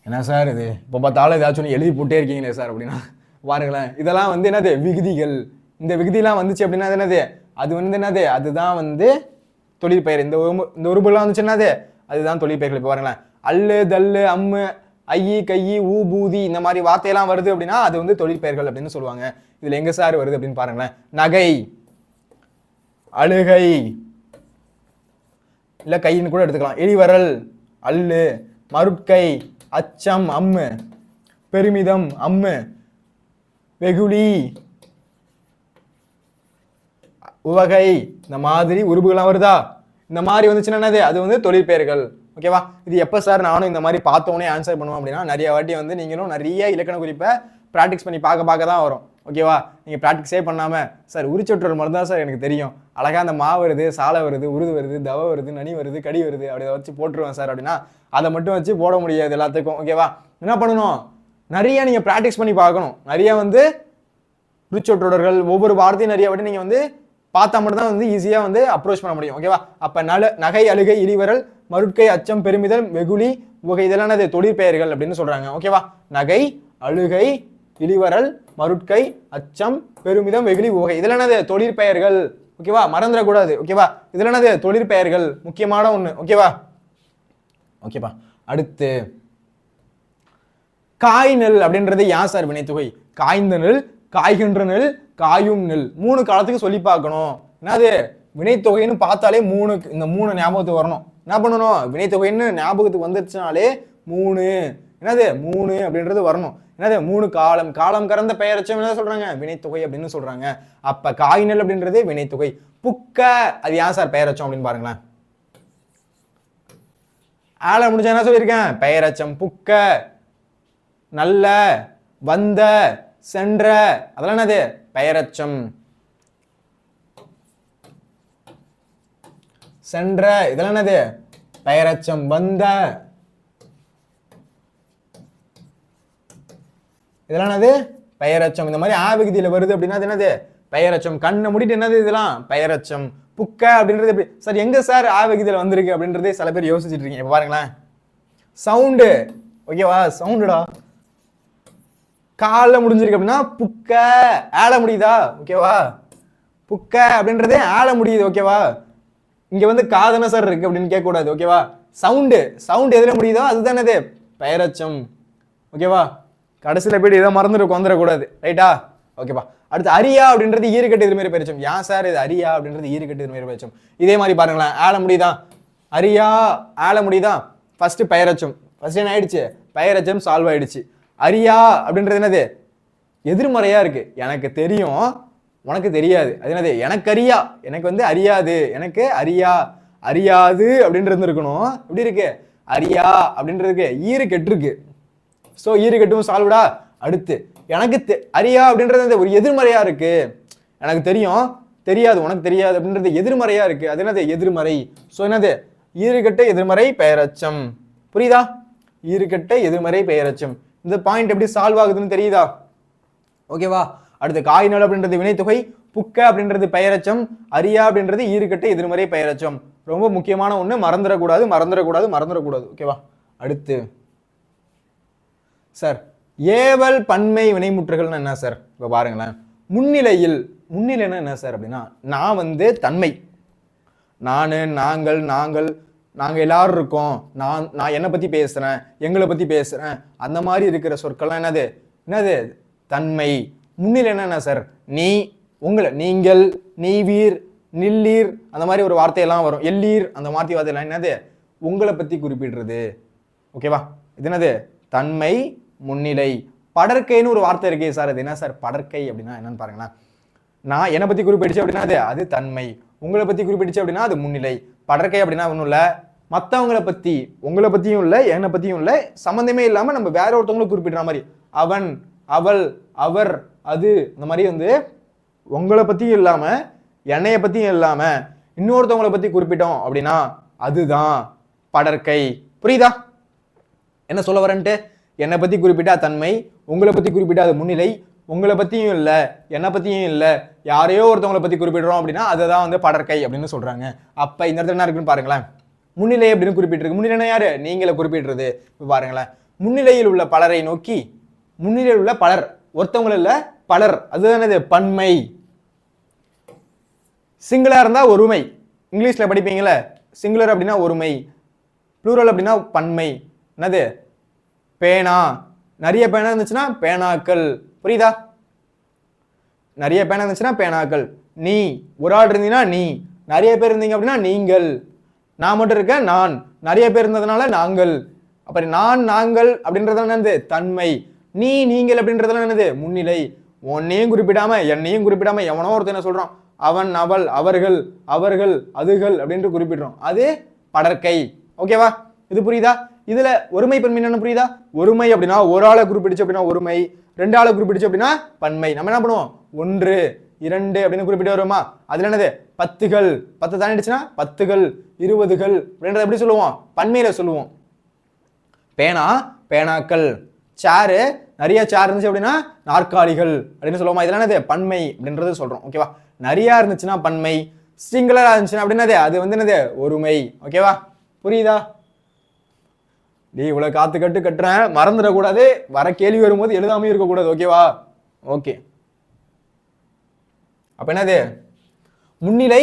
என்ன சார் இது இப்போ பார்த்தாலும் ஏதாச்சும் எழுதி போட்டே இருக்கீங்களே சார் அப்படின்னா பாருங்களேன், இதெல்லாம் வந்து என்னது விகுதிகள். இந்த விகுதிலாம் வந்துச்சு அப்படின்னா என்னது, அது வந்து என்னது, அதுதான் வந்து தொழிற்பெயர். இந்த உருபுலாம் வந்துச்சு என்னது, அதுதான் தொழிற்பெயர்கள். இப்போ பாருங்களேன், அல்லு தல்லு அம்மு ஐயி கையி ஊ பூதி இந்த மாதிரி வார்த்தையெல்லாம் வருது அப்படின்னா அது வந்து தொழிற்பெயர்கள் அப்படின்னு சொல்லுவாங்க. இதுல எங்க சார் வருது அப்படின்னு பாருங்களேன், நகை, அழுகை, இல்ல கைன்னு கூட எடுத்துக்கலாம், எலிவரல் அல்லு, மருட்கை அச்சம் அம்மு, பெருமிதம் அம்மு, வெகுளி உவகை, இந்த மாதிரி உருபுகள்லாம் வருதா, இந்த மாதிரி வந்துச்சுன்னா என்னது, அது வந்து தொழிற்பெயர்கள். ஓகேவா? இது எப்போ சார் நானும் இந்த மாதிரி பார்த்தோன்னே ஆன்சர் பண்ணுவோம் அப்படின்னா, நிறைய வாட்டி வந்து நீங்களும் நிறைய இலக்கண குறிப்பை ப்ராக்டிஸ் பண்ணி பார்க்க தான் வரும். ஓகேவா? நீங்கள் ப்ராக்டிஸே பண்ணாமல் சார் உரிச்சொற்றல் மட்டும் தான் சார் எனக்கு தெரியும், அழகாக அந்த மா வருது, சாலை வருது, உருது வருது, தவ வருது, நனி வருது, கடி வருது, அப்படி வச்சு போட்டுருவேன் சார் அப்படின்னா அதை மட்டும் வச்சு போட முடியாது எல்லாத்துக்கும். ஓகேவா? என்ன பண்ணணும், நிறைய நீங்கள் ப்ராக்டிஸ் பண்ணி பார்க்கணும். நிறைய வந்து உரிச்சொற்றொடர்கள் ஒவ்வொரு வார்த்தையும் நிறைய வாட்டி நீங்கள் வந்து பார்த்தா மட்டும் தான் வந்து ஈஸியாக வந்து அப்ரோச் பண்ண முடியும். ஓகேவா? அப்போ நகை, அழுகை, இழிவரல், மருட்கை, அச்சம், பெருமிதல், வெகுளி, உவகை இதெல்லாம் அது தொழிற்பெயர்கள் அப்படின்னு சொல்றாங்க. ஓகேவா? நகை, அழுகை, இழிவரல், மருட்கை, அச்சம், பெருமிதம், வெகுளி, உவகை இதெல்லாம் அது தொழிற்பெயர்கள். ஓகேவா? மறந்துடக்கூடாது. ஓகேவா? இதெல்லாம் அது தொழிற்பெயர்கள், முக்கியமான ஒண்ணு. ஓகேவா? ஓகேப்பா. அடுத்து காய் நெல் அப்படின்றது யார் சார் வினைத்தொகை? காய்ந்த நெல், காய்கின்ற நெல், காயும் நெல், 3 காலத்துக்கு சொல்லி பார்க்கணும். என்னது வினைத்தொகைன்னு பார்த்தாலே இந்த 3 ஞாபகத்துக்கு வரணும். என்ன பண்ணணும், வினைத்தொகைன்னு ஞாபகத்துக்கு வந்துருச்சுனாலே 3 என்னது 3 அப்படின்றது வரணும். என்னது 3 காலம், காலம் கறந்த பெயரச்சம் என்ன சொல்றாங்க, வினைத்தொகை அப்படின்னு சொல்றாங்க. அப்ப காய் நெல் அப்படின்றது வினைத்தொகை. புக்க அது ஏன் சார் பெயரச்சம் அப்படின்னு பாருங்களேன். ஆள முடிஞ்சா என்ன சொல்லியிருக்கேன், பெயரச்சம். புக்க, நல்ல, வந்த, சென்ற அதெல்லாம் என்னது பெயரச்சம். சென்ற இதெல்லாம் என்னது பெயரச்சம். வந்த இதெல்லாம் என்னது பெயரச்சம். இந்த மாதிரி ஆவிகுதியில வருது அப்படின்னா என்னது பெயரச்சம். கண்ணை மூடிட்டு என்னது இதெல்லாம் பெயரச்சம். புக்க அப்படின்றது எப்படி சார், எங்க சார் ஆவிகுதியில வந்திருக்கு அப்படின்றதே சில பேர் யோசிச்சுட்டு இருக்கீங்க. இப்ப பாருங்களேன், சவுண்டு. ஓகேவா? சவுண்டுடா கால முடிஞ்சிருக்கு அப்படின்னா புக்க, ஆள முடியுதா? ஓகேவா? புக்க அப்படின்றதே ஆள முடியுது. ஓகேவா? இங்க வந்து காதன சார் இருக்கு அப்படின்னு கேட்க கூடாது. ஓகேவா? சவுண்ட் எதுல முடியுதோ அதுதானே பெயரச்சம். ஓகேவா? கடைசியில போயிட்டு இதை மறந்துட்டு வந்துடக்கூடாது. ரைட்டா? ஓகேப்பா. அடுத்து அரியா அப்படின்றது ஈறுகட்டு எதிர்மறை பெயரச்சம். ஏன் சார் இது அரியா அப்படின்றது ஈறுகட்டு எதிர்மறை பெயரச்சம்? இதே மாதிரி பாருங்களேன், ஆள முடியுதா, அரியா ஆள முடியுதா, ஃபர்ஸ்ட் பெயரச்சம். ஃபர்ஸ்ட் என்ன ஆயிடுச்சு, பெயரச்சம் சால்வ் ஆயிடுச்சு. அரியா அப்படின்றது என்னது எதிர்மறையா இருக்கு. எனக்கு தெரியும் உனக்கு தெரியாது. அது என்னது எனக்கு அறியா, எனக்கு வந்து அறியாது, எனக்கு அறியா, அறியாது அப்படின்றது இருக்கணும். எப்படி இருக்கு, அரியா அப்படின்றதுக்கு ஈறு கெட்டிருக்கு. ஸோ ஈறு கெட்டும் சால்வ்டா. அடுத்து எனக்கு அரியா அப்படின்றது ஒரு எதிர்மறையா இருக்கு. எனக்கு தெரியும் தெரியாது உனக்கு தெரியாது அப்படின்றது எதிர்மறையா இருக்கு. அது என்னது எதிர்மறை. ஸோ என்னது ஈறுகட்ட எதிர்மறை பெயரச்சம். புரியுதா? ஈறுகட்ட எதிர்மறை பெயரச்சம். இந்த பாயிண்ட் எப்படி சால்வ் ஆகுதுன்னு தெரியுதா? ஓகேவா? அடுத்து காய் நெல் அப்படின்றது வினைத்தொகை, புக்க அப்படின்றது பெயரச்சம், அரியா அப்படின்றது ஈறுகட்ட எதிர்மறை பெயரச்சம். ரொம்ப முக்கியமான ஒண்ணு, மறந்துடக்கூடாது. ஓகேவா? அடுத்து சார் ஏவல் பன்மை வினைமுற்றுகள்னு என்ன சார்? இப்ப பாருங்களேன், முன்னிலைன்னா என்ன சார் அப்படின்னா, நான் வந்து தன்மை, நானு, நாங்கள், நாங்க எல்லாரும் இருக்கோம், நான் என்னை பத்தி பேசுறேன், எங்களை பத்தி பேசுறேன், அந்த மாதிரி இருக்கிற சொற்கள்லாம் என்னது தன்மை. முன்னிலைன்னா என்ன சார், நீ, உங்களை, நீங்கள், நீவீர், நில்லீர் அந்த மாதிரி ஒரு வார்த்தையெல்லாம் வரும். எல்லீர் அந்த மாதிரி வார்த்தையெல்லாம் என்னது உங்களை பத்தி குறிப்பிடுறது. ஓகேவா? இது என்னது தன்மை முன்னிலை. படற்கைன்னு ஒரு வார்த்தை இருக்கே சார், அது என்ன சார் படற்கை அப்படின்னா என்னன்னு பாருங்களேன். நான் என்னை பத்தி குறிப்பிடுச்சு அப்படின்னா அது தன்மை, உங்களை பத்தி குறிப்பிடுச்சு அப்படின்னா அது முன்னிலை. படற்கை அப்படின்னா ஒன்றும் இல்லை, மற்றவங்களை பத்தி, உங்களை பத்தியும் இல்லை, என்னை பத்தியும் இல்லை, சம்மந்தமே இல்லாம நம்ம வேற ஒருத்தவங்களை குறிப்பிடுற மாதிரி, அவன், அவள், அவர், அது, இந்த மாதிரி வந்து உங்களை பத்தியும் இல்லாம என்னைய பத்தியும் இல்லாம இன்னொருத்தவங்களை பத்தி குறிப்பிட்டோம் அப்படின்னா அதுதான் படற்கை. புரியுதா என்ன சொல்ல வரேன்ட்டு? என்னை பத்தி குறிப்பிட்டா தன்மை, உங்களை பத்தி குறிப்பிட்டா அது முன்னிலை, உங்களை பத்தியும் இல்லை, என்னை பத்தியும் இல்லை, யாரையோ ஒருத்தவங்களை பத்தி குறிப்பிடுறோம் அப்படின்னா அதுதான் வந்து படற்கை அப்படின்னு சொல்றாங்க. அப்ப இந்த இடத்துல என்ன இருக்குன்னு பாருங்களேன், முன்னிலை அப்படின்னு குறிப்பிட்டிருக்கு. முன்னிலைனா யாரு, நீங்களை குறிப்பிடுறது. இப்ப பாருங்களேன், முன்னிலையில் உள்ள பலரை நோக்கி, முன்னிலையில் உள்ள பலர் ஒருத்தவங்க இல்ல பலர், அதுதான் என்னது பன்மை. சிங்குலா இருந்தா ஒருமை, இங்கிலீஷ்ல படிப்பீங்கல்ல, சிங்குலர் அப்படின்னா ஒருமை, ப்ளூரல் அப்படின்னா பன்மை. என்னது பேனா, நிறைய பேனா இருந்துச்சுன்னா பேனாக்கள், புரியுதா? நிறைய பேனா இருந்துச்சுன்னா பேனாக்கள். நீ, ஒரு ஆள் இருந்தீங்கன்னா நீ, நிறைய பேர் இருந்தீங்க அப்படின்னா நீங்கள். நான் மட்டும் இருக்கேன் நான், நிறைய பேர் இருந்ததுனால நாங்கள். அப்புறம் நான் நாங்கள் அப்படின்றது என்னது தன்மை. நீ நீங்கள் அப்படின்றதுல என்னது முன்னிலை. உன்னையும் குறிப்பிடாம என்னையும் குறிப்பிடாம எவனோ ஒருத்தர் என்ன சொல்றான், அவன் அவள் அவர்கள் அவர்கள் அதுகள் அப்படின்ட்டு குறிப்பிடுறோம், அது படற்கை. ஓகேவா? இது புரியுதா? இதுல ஒருமை பன்மை என்ன புரியுதா? ஒருமை அப்படின்னா ஒரு ஆளை குறிப்பிடுச்சு அப்படின்னா ஒருமை, ரெண்டு ஆளை குறிப்பிடுச்சு அப்படின்னா பன்மை. நம்ம என்ன பண்ணுவோம், ஒன்று இரண்டு அப்படின்னு குறிப்பிட்டு வருமா, அதுல என்னது பத்துகள், 10 தாண்டிடுச்சுன்னா பத்துகள், 20கள் அப்படின்றத எப்படி சொல்லுவோம், பன்மையில சொல்லுவோம். பேனா பேனாக்கள், சேரு நிறைய சேர் இருந்துச்சு அப்படின்னா நாற்காலிகள் அப்படின்னு சொல்லுவோமா, இதெல்லாம் என்னது பன்மை அப்படின்றது சொல்றோம். ஓகேவா? நிறைய இருந்துச்சுன்னா பன்மை, சிங்குலரா இருந்துச்சுன்னா அப்படின்னது அது வந்து என்னது ஒருமை. ஓகேவா? புரியுதா? நீ இவ்வளவு காத்து கட்டு கட்டுறேன், மறந்துடக்கூடாது, வர கேள்வி வரும்போது எழுதாமே இருக்கக்கூடாது. ஓகேவா? ஓகே. அப்ப என்னது முன்னிலை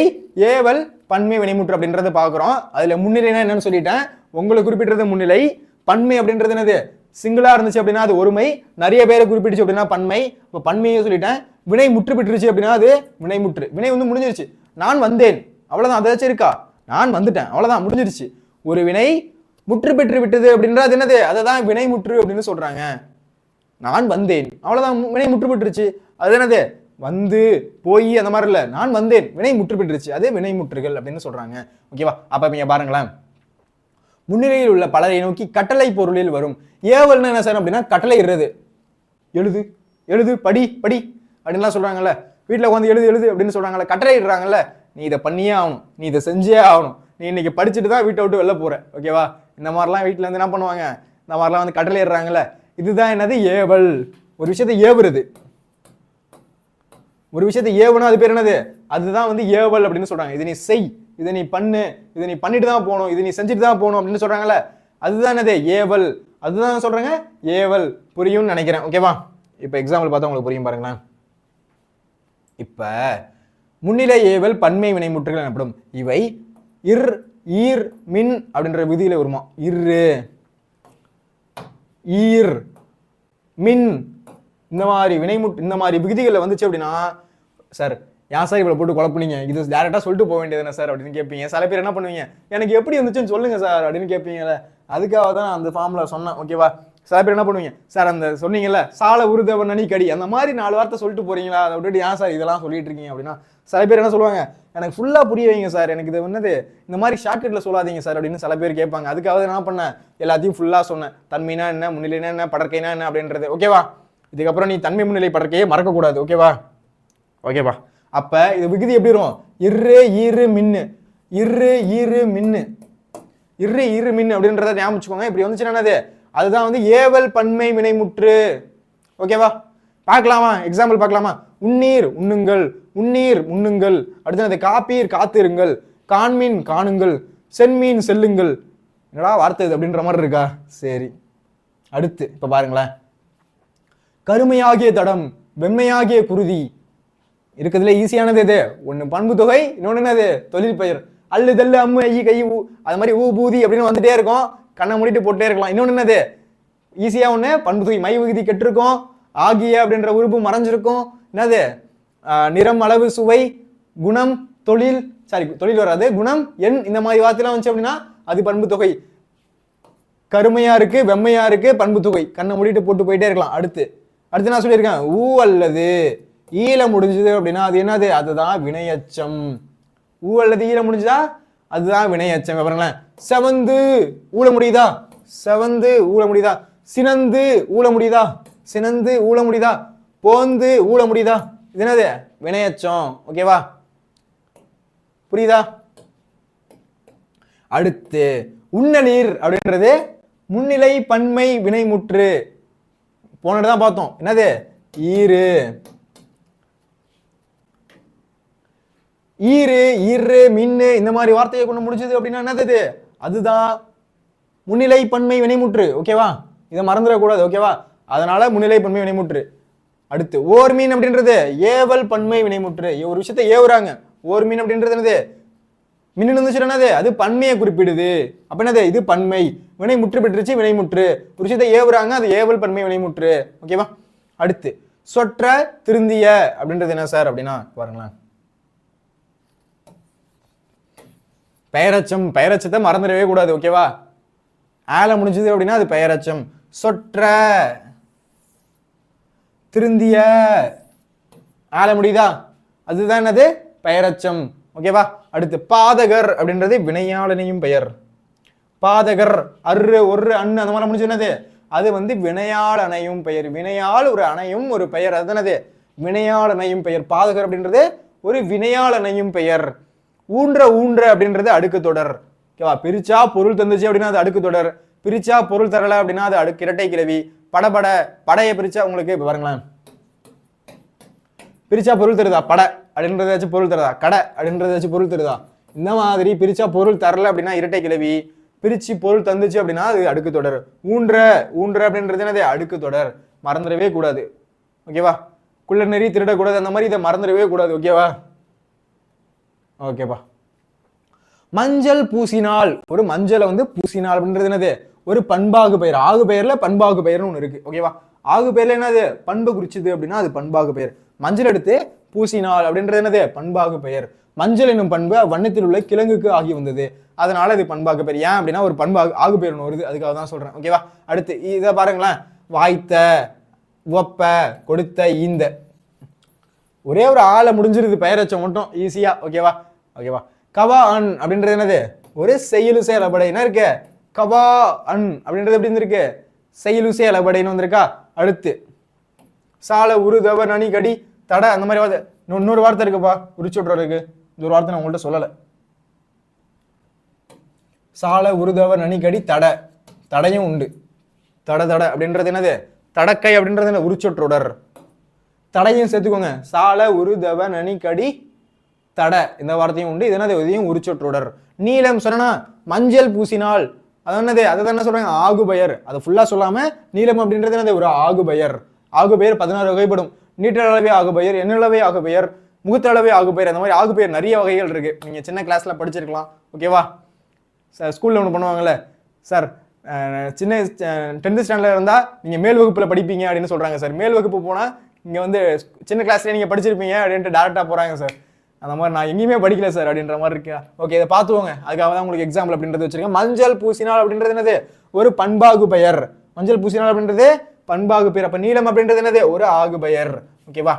ஏவல் பன்மை வினைமுற்று அப்படின்றத பாக்குறோம். அதுல முன்னிலைனா என்னன்னு சொல்லிட்டேன், உங்களுக்கு குறிப்பிட்டது முன்னிலை. பன்மை அப்படின்றது என்னது சிங்கிளா இருந்துச்சு அப்படின்னா அது ஒருமை, நிறைய பேரை குறிப்பிட்டுச்சு அப்படின்னா பன்மை. இப்போ பன்மையை சொல்லிட்டேன். வினை முற்று பெற்றுச்சு அப்படின்னா அது வினைமுற்று. வினை வந்து முடிஞ்சிருச்சு, நான் வந்தேன் அவ்வளவுதான், அதாச்சும் இருக்கா, நான் வந்துட்டேன் அவ்வளவுதான் முடிஞ்சிருச்சு. ஒரு வினை முற்று பெற்று விட்டது அப்படின்றது என்னது, அதுதான் வினைமுற்று அப்படின்னு சொல்றாங்க. நான் வந்தேன் அவ்வளவுதான், வினை முற்று பெற்றுச்சு. அது என்னது வந்து போய் அந்த மாதிரி இல்ல, நான் வந்தேன் வினை முற்று பெற்றுச்சு, அது வினைமுற்றுகள் அப்படின்னு சொல்றாங்க. ஓகேவா? அப்ப நீங்க பாருங்களேன், முன்னிலையில் உள்ள பலரை நோக்கி கட்டளை பொருளில் வரும். ஏவல்னு என்ன சார் அப்படின்னா கட்டளை இடுறது, எழுது எழுது படி படி அப்படின்லாம் சொல்றாங்கல்ல, வீட்டில் உட்காந்து எழுது எழுது அப்படின்னு சொல்றாங்கல்ல, கட்டளை இடுறாங்கல்ல, நீ இதை பண்ணியே ஆகணும், நீ இதை செஞ்சே ஆகணும், நீ இன்னைக்கு படிச்சுட்டு தான் வீட்டை விட்டு வெளில போற. ஓகேவா? இந்த மாதிரிலாம் வீட்டில் வந்து என்ன பண்ணுவாங்க, இந்த மாதிரிலாம் வந்து கட்டளை இடுறாங்கல்ல, இதுதான் என்னது ஏவல். ஒரு விஷயத்தை ஏவுறது, ஒரு விஷயத்தை ஏவணும், அது பேர் என்னது, அதுதான் வந்து ஏவல் அப்படின்னு சொல்றாங்க. இதை நீ செய், இதை நீ பண்ணு, இதை நீ பண்ணிட்டு தான் போகணும், இதை நீ செஞ்சுட்டு தான் போகணும் அப்படின்னு சொல்றாங்கல்ல, அதுதான் என்னது ஏவல். அதுதான் சொல்றாங்க ஏவல். புரியும்னு நினைக்கிறேன். ஓகேவா? இப்ப எக்ஸாம்பிள் பார்த்தா உங்களுக்கு புரியும் பாருங்களேன். இப்ப முன்னிலை ஏவல் பன்மை வினைமுற்றுகள் எனப்படும். இவை இர் ஈர் மின் அப்படின்ற விதியில வருமா, இரு ஈர் மின் இந்த மாதிரி வினைமுற்று இந்த மாதிரி விகுதிகளில் வந்துச்சு அப்படின்னா, சார் ஏன் சார் இவ்வளோ போட்டு குழப்பினீங்க, இது டேரெக்டாக சொல்லிட்டு போக வேண்டியது என்ன சார் அப்படின்னு கேட்பீங்க. சில பேர் என்ன பண்ணுவீங்க, எனக்கு எப்படி இருந்துச்சுன்னு சொல்லுங்க சார் அப்படின்னு கேட்பீங்கல்ல, அதுக்காக தான் அந்த ஃபார்முலா சொன்னேன். ஓகேவா? சில பேர் என்ன பண்ணுவீங்க, சார் அந்த சொன்னீங்கல்ல சால உருதவன் நனி கடி, அந்த மாதிரி 4 வார்த்தை சொல்லிட்டு போறீங்களா, அதை விட்டுட்டு ஏன் சார் இதெல்லாம் சொல்லிட்டு இருக்கீங்க அப்படின்னா, சில பேர் என்ன சொல்லுவாங்க, எனக்கு ஃபுல்லாக புரிய வைங்க சார், எனக்கு இது என்னது இந்த மாதிரி ஷார்ட்கட்டில் சொல்லாதீங்க சார் அப்படின்னு சில பேர் கேட்பாங்க. அதுக்காக என்ன பண்ணேன், எல்லாத்தையும் ஃபுல்லாக சொன்னேன். தன்மைனா என்ன, முன்னிலைனா என்ன, படற்கைனா என்ன அப்படின்றது. ஓகேவா? இதுக்கப்புறம் நீ தன்மை முன்னிலை படற்கையே மறக்கக்கூடாது. ஓகேவா? ஓகேவா? அப்ப இது விகுதி எப்படி வரும், இரு ஈரு மின்னு, இரு ஈரு மின்னு, இரு ஈரு மின்னு அப்படின்றத ஞாபகம் வச்சுக்கோங்க. இப்படி வந்துச்சுன்னா என்னது, அதுதான் வந்து ஏவல் பன்மை வினைமுற்று. ஓகேவா? பார்க்கலாமா, எக்ஸாம்பிள் பார்க்கலாமா. உண்ணீர் உண்ணுங்கள், உண்ணீர் உண்ணுங்கள், அடுத்து காப்பீர் காத்திருங்கள், காண்மீன் காணுங்கள், சென்மீன் செல்லுங்கள். என்னடா வார்த்தை இது அப்படின்ற மாதிரி இருக்கா? சரி, அடுத்து இப்ப பாருங்களேன். கருமையாகிய தடம், வெம்மையாகிய குருதி. இருக்கிறதுல ஈஸியானது எது, ஒண்ணு பண்பு தொகை, இன்னொன்னு என்னது தொழில் பெயர். அல்லு தள்ளு அம்மு ஐ கை ஊ, அது மாதிரி ஊ பூதி அப்படின்னு வந்துட்டே இருக்கும், கண்ணை மூடிட்டு போட்டே இருக்கலாம். இன்னொன்னு என்னது ஈஸியா ஒண்ணு பண்பு தொகை, மை விகுதி கெட்டிருக்கும், ஆகிய அப்படின்ற உறுப்பு மறைஞ்சிருக்கும். என்னது நிறம் அளவு சுவை குணம் தொழில், சாரி தொழில் வராது, குணம் எண், இந்த மாதிரி வார்த்தைலாம் வந்துச்சு அப்படின்னா அது பண்பு தொகை. கருமையா இருக்கு வெம்மையா இருக்கு பண்பு தொகை, கண்ணை மூடிட்டு போட்டு போயிட்டே இருக்கலாம். அடுத்து அடுத்து நான் சொல்லியிருக்கேன், ஊ அல்லது ஈல முடிஞ்சது அப்படின்னா அது என்னது, அதுதான் வினையச்சம். ஊ அல்லது ஈல முடிஞ்சதா அதுதான் வினையச்சம். பாருங்களேன், செவந்து ஊழ முடியுதா, செவந்து ஊழ முடியுதா, சினந்து ஊழ முடியுதா, சினந்து ஊழ முடியுதா, போந்து ஊழ முடியுதா, இது என்னது வினையச்சம். ஓகேவா? புரியுதா? அடுத்து உண்ண நீர் அப்படின்றது முன்னிலை பன்மை வினைமுற்று. போனதான் பார்த்தோம், என்னது ஈரு, ஈரு ஈரு மின்னு இந்த மாதிரி வார்த்தையை கொண்டு முடிச்சது அப்படின்னா என்னது, அதுதான் முன்னிலை பன்மை வினைமுற்று. ஓகேவா? இதை மறந்துடக்கூடாது. ஓகேவா? அதனால முன்னிலை பன்மை வினைமுற்று. அடுத்து ஓர் மீன் அப்படின்றது ஏவல் பன்மை வினைமுற்று. ஒரு விஷயத்தை ஏவுறாங்க. ஓர் மீன் அப்படின்றது என்னது? மின்னு இருந்துச்சுன்னா அது பன்மையை குறிப்பிடுது. அப்ப என்னது? இது பன்மை. வினைமுற்று பெற்றுச்சு, வினைமுற்று. ஒரு விஷயத்தை ஏவுறாங்க, அது ஏவல் பன்மை வினைமுற்று. ஓகேவா? அடுத்து சொற்ற திருந்திய அப்படின்றது என்ன சார் அப்படின்னா பாருங்களேன். பெயரச்சம். பெயரச்சத்தை மறந்துடவே கூடாது. ஓகேவா? ஆல முடிஞ்சது அப்படின்னா அது பெயரச்சம். சொற்ற திருந்திய ஆல முடியுதா? அதுதான் என்னது? பெயரச்சம். ஓகேவா? அடுத்து பாதகர் அப்படின்றது வினையாளனையும் பெயர். பாதகர் அரு ஒரு அண்ணு அந்த மாதிரி முடிஞ்சு என்னது? அது வந்து வினையாள் அணையும் பெயர். வினையாள் ஒரு அணையும் ஒரு பெயர். அது என்னது? வினையாள் அணையும் பெயர். பாதகர் அப்படின்றது ஒரு வினையாள் அணையும் பெயர். ஊன்ற ஊன்ற அப்படின்றது அடுக்கு தொடர். ஓகேவா? பிரிச்சா பொருள் தந்துச்சு அப்படின்னா அது அடுக்கு தொடர். பிரிச்சா பொருள் தரல அப்படின்னா அது அடுக்கு இரட்டை கிளவி. படபட படையை பிரிச்சா உங்களுக்கு இப்ப பாருங்களேன். பிரிச்சா பொருள் தருதா? பட அப்படின்றதாச்சும் பொருள் தருதா? கடை அப்படின்றதாச்சும் பொருள் தருதா? இந்த மாதிரி பிரிச்சா பொருள் தரல அப்படின்னா இரட்டை கிளவி. பிரிச்சு பொருள் தந்துச்சு அப்படின்னா அது அடுக்கு தொடர். ஊன்ற ஊன்ற அப்படின்றது என்னது? அடுக்கு தொடர். மறந்துடவே கூடாது. ஓகேவா? குள்ள நெறி திருடக்கூடாது. அந்த மாதிரி இதை மறந்துடவே கூடாது. ஓகேவா? ஓகேப்பா. மஞ்சள் பூசினால். ஒரு மஞ்சளை வந்து பூசினால் அப்படின்றது என்னது? ஒரு பண்பாகு பெயர். ஆகு பெயர்ல பண்பாகு பெயர்னு ஒண்ணு இருக்கு. ஓகேவா? ஆகு பெயர்ல என்னது? பண்பு குறிச்சுது அப்படின்னா அது பண்பாகு பெயர். மஞ்சள் எடுத்து பூசினால் அப்படின்றது என்னது? பண்பாகு பெயர். மஞ்சள் என்னும் பண்பு வண்ணத்தில் உள்ள கிழங்குக்கு ஆகி வந்தது, அதனால இது பண்பாகு பெயர். ஏன் அப்படின்னா ஒரு பண்பாகு ஆகு பெயர் ஒன்று வருது, அதுக்காக தான் சொல்றேன். ஓகேவா? அடுத்து இதை பாருங்களேன். வாய்த்த, ஒப்ப, கொடுத்த, ஈந்த. ஒரே ஒரு ஆளை முடிஞ்சிருது பெயரச்சம் மட்டும் ஈஸியா. ஓகேவா? ஓகேவா? கவா அன் அப்படின்றது என்னது? ஒரு செய்யுளு செயலபடை. என்ன இருக்கு? கவா அன் அப்படின்றது எப்படி இருக்கு? செய்யுளு செயலபடைன்னு வந்திருக்கா? அடுத்து சால உருதவ நனி கடி தடை அந்த மாதிரி வார்த்தை. இன்னொரு வார்த்தை இருக்குப்பா, உரிச்சுட்ற இருக்கு. இந்த ஒரு வார்த்தை நான் உங்கள்கிட்ட சொல்லலை. சால உருதவ நனி கடி தடை. தடையும் உண்டு. தடை தடை அப்படின்றது என்னது? தடக்கை அப்படின்றது என்ன? உரிச்சொற்றொடர். தடையும் சேர்த்துக்கோங்க. சால உருதவ நனி கடி தடை இந்த வார்த்தையும் உண்டு. இது என்னது? இதையும் உரிச்சொற்றொடர். நீலம் சொன்னா மஞ்சள் பூசினால் அது என்னது? அதை தானே சொல்றாங்க ஆகு பெயர். அதை ஃபுல்லா சொல்லாம நீலம் அப்படின்றது என்னது? ஒரு ஆகு பெயர். ஆகு பெயர் 16 வகைப்படும். நீட்டளவே ஆகு பெயர், எண்ணளவே ஆகு பெயர், முகத்தளவே ஆகு பெயர். அந்த மாதிரி ஆகு பெயர் நிறைய வகைகள் இருக்கு. நீங்க சின்ன கிளாஸ்ல படிச்சிருக்கலாம். ஓகேவா? சார் ஸ்கூல்ல ஒன்று பண்ணுவாங்கல்ல, சார் சின்ன 10th ஸ்டாண்டர்ட்ல இருந்தா நீங்க மேல் வகுப்புல படிப்பீங்க அப்படின்னு சொல்றாங்க சார். மேல் வகுப்பு போனா இங்க வந்து சின்ன கிளாஸ்ல நீங்க படிச்சிருப்பீங்க அப்படின்ட்டு டேரக்டா போறாங்க சார். அந்த மாதிரி நான் எங்கேயுமே படிக்கல சார் அப்படின்ற மாதிரி இருக்கா. ஓகே, இதை பார்த்துவோங்க. அதுக்காக தான் உங்களுக்கு எக்ஸாம்பிள் அப்படின்றது வச்சிருக்கேன். மஞ்சள் பூசினால் அப்படின்றது என்னது? ஒரு பண்பாகு பெயர். மஞ்சள் பூசினால் அப்படின்றது பண்பாகு பெயர். அப்ப நீலம் அப்படின்றது என்னது? ஒரு ஆகு பெயர். ஓகேவா?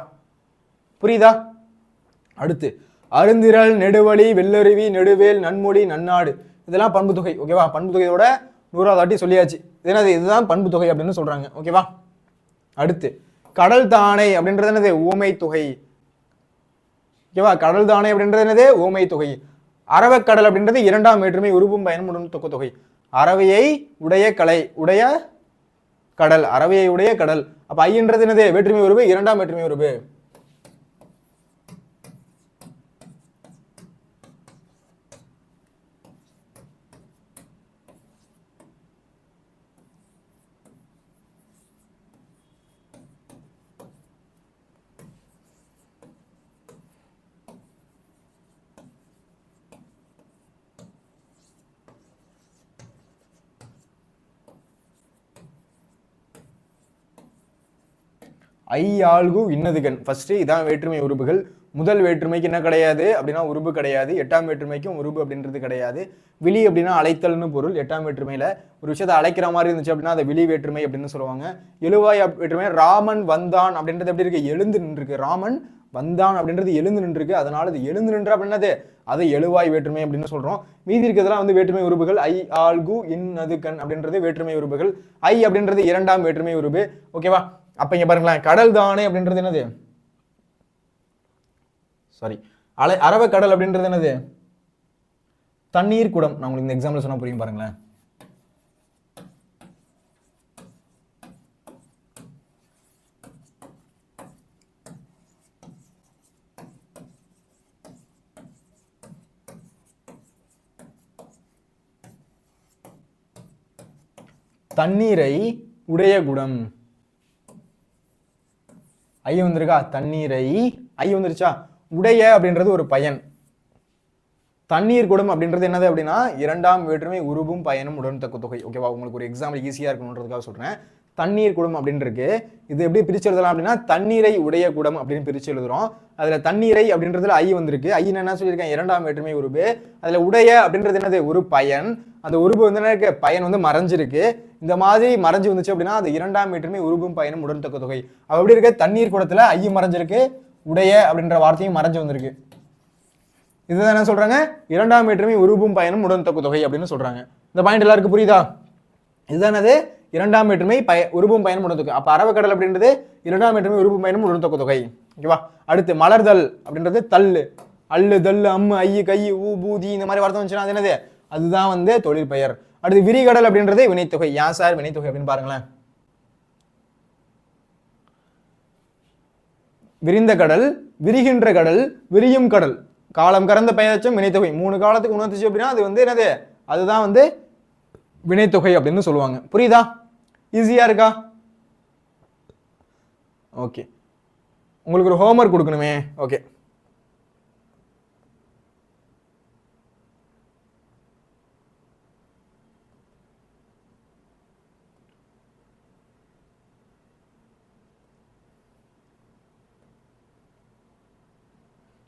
புரியுதா? அடுத்து அருந்திரல், நெடுவழி, வெள்ளருவி, நெடுவேல், நன்மொழி, நன்னாடு. இதெல்லாம் பண்பு தொகை. ஓகேவா? பண்பு தொகையோட 100வது வாட்டி சொல்லியாச்சு. இது என்னது? இதுதான் பண்பு தொகை அப்படின்னு சொல்றாங்க. ஓகேவா? அடுத்து கடல் தானை அப்படின்றது என்னது? ஓமை தொகை. ஓகேவா? கடல் தானை அப்படின்றது என்னது? ஓமை தொகை. அரவக்கடல் அப்படின்றது 2ஆம் வேற்றுமை உருவும் பயனும் தொக்க தொகை. அரவையை உடைய கலை உடைய கடல். அரவையை உடைய கடல். அப்ப ஐன்றது என்னது? வேற்றுமை உருவு, 2ஆம் வேற்றுமை உருவு. ஐ ஆள்கு இன்னதுகன். ஃபர்ஸ்ட் இதான் வேற்றுமை உருபுகள். முதல் வேற்றுமைக்கு என்ன கிடையாது அப்படின்னா உருபு கிடையாது. 8ஆம் வேற்றுமைக்கும் உருபு அப்படின்றது கிடையாது. விழி அப்படின்னா அழைத்தல்னு பொருள். 8ஆம் வேற்றுமையில ஒரு விஷயத்தை அழைக்கிற மாதிரி இருந்துச்சு அப்படின்னா அதை விழி வேற்றுமை அப்படின்னு சொல்லுவாங்க. எழுவாய் வேற்றுமை ராமன் வந்தான் அப்படின்றது எப்படி இருக்கு? எழுந்து நின்றுருக்கு. ராமன் வந்தான் அப்படின்றது எழுந்து நின்றுருக்கு. அதனால இது எழுந்து நின்று அப்படின்னது அதை எழுவாய் வேற்றுமை அப்படின்னு சொல்றோம். மீதி இருக்கிறதுலாம் வந்து வேற்றுமை உருபுகள். ஐ ஆள்கு இன்னதுகன் அப்படின்றது வேற்றுமை உருபுகள். ஐ அப்படின்றது 2ஆம் வேற்றுமை உருபு. ஓகேவா? அப்ப இங்க பாருங்களேன், கடல் தானே அப்படின்றது என்னது? சாரி, அரவக்கடல் அப்படின்றது என்னது? தண்ணீர் குடம். நான் உங்களுக்கு இந்த எக்ஸாம்பிள் சொன்னா புரியும் பாருங்களேன். தண்ணீரை உடைய குடம். ஐ வந்திருக்கா, தண்ணீரை, ஐ வந்துருச்சா. உடைய அப்படின்றது ஒரு பயன். தண்ணீர் குடம் அப்படின்றது என்னது அப்படின்னா இரண்டாம் வேற்றுமை உருபும் பயனும் உடன்தக்க தொகை. ஓகேவா, உங்களுக்கு ஒரு எக்ஸாம்பிள் ஈஸியா இருக்கணுன்றதுக்காக சொல்றேன். தண்ணீர் குடம் அப்படின்னு இருக்கு. இது எப்படி பிரிச்சு எழுதலாம் அப்படின்னா தண்ணீரை உடைய குடம் அப்படின்னு பிரிச்சு எழுதுறோம். அதுல தண்ணீரை அப்படின்றதுல ஐ வந்திருக்கு. ஐ என்ன சொல்லியிருக்கேன், இரண்டாம் வேற்றுமை உருபு. அதுல உடைய அப்படின்றது என்னது, ஒரு பயன். அந்த உருபு வந்து என்ன இருக்கு, பயன் வந்து மறைஞ்சிருக்கு. இந்த மாதிரி மறைஞ்சு வந்துச்சு அப்படின்னா அது இரண்டாம் வேற்றுமை உருபும் பயனும் உடன்தக்க தொகை. அப்படி இருக்க தண்ணீர் குடத்துல ஐ மறைஞ்சிருக்கு, உடைய அப்படின்ற வார்த்தையும் மறைஞ்சு வந்திருக்கு. இதுதான் என்ன சொல்றாங்க, இரண்டாம் வேற்றுமை உருபும் பயனும் உடன்தக்க தொகை அப்படின்னு சொல்றாங்க. இந்த பாயிண்ட் எல்லாருக்கும் புரியுதா? இதுதானது இரண்டாம் வேற்றுமை உருபும் பயனும் உடன்தொகை. அப்ப அரவக்கடல் அப்படின்றது இரண்டாம் வேற்றுமை உருபும் பயனும் உடன்தொக்க தொகை. ஓகேவா. அடுத்து மலர்தல் அப்படின்றது தள்ளு, அல்லு, தள்ளு, அம்மு, ஐயு, கையு, ஊ, பூதி இந்த மாதிரி வார்த்தை வந்துச்சுன்னா அது என்னது, அதுதான் வந்து தொழிற்பெயர். அடுத்து விரிகடல் அப்படின்றது வினைத்தொகை. ஏன் சார் வினைத்தொகை அப்படின்னு பாருங்களேன். விரிந்த கடல், விரிகின்ற கடல், விரியும் கடல், காலம் கறந்த பெயர்ச்சம் வினைத்தொகை. 3 காலத்துக்கு உணர்த்துச்சு அப்படின்னா அது வந்து என்னது, அதுதான் வந்து வினைத்தொகை அப்படின்னு சொல்லுவாங்க. புரியுதா? ஈஸியா இருக்கா? ஓகே, உங்களுக்கு ஒரு ஹோம்வொர்க் கொடுக்கணுமே. ஓகே,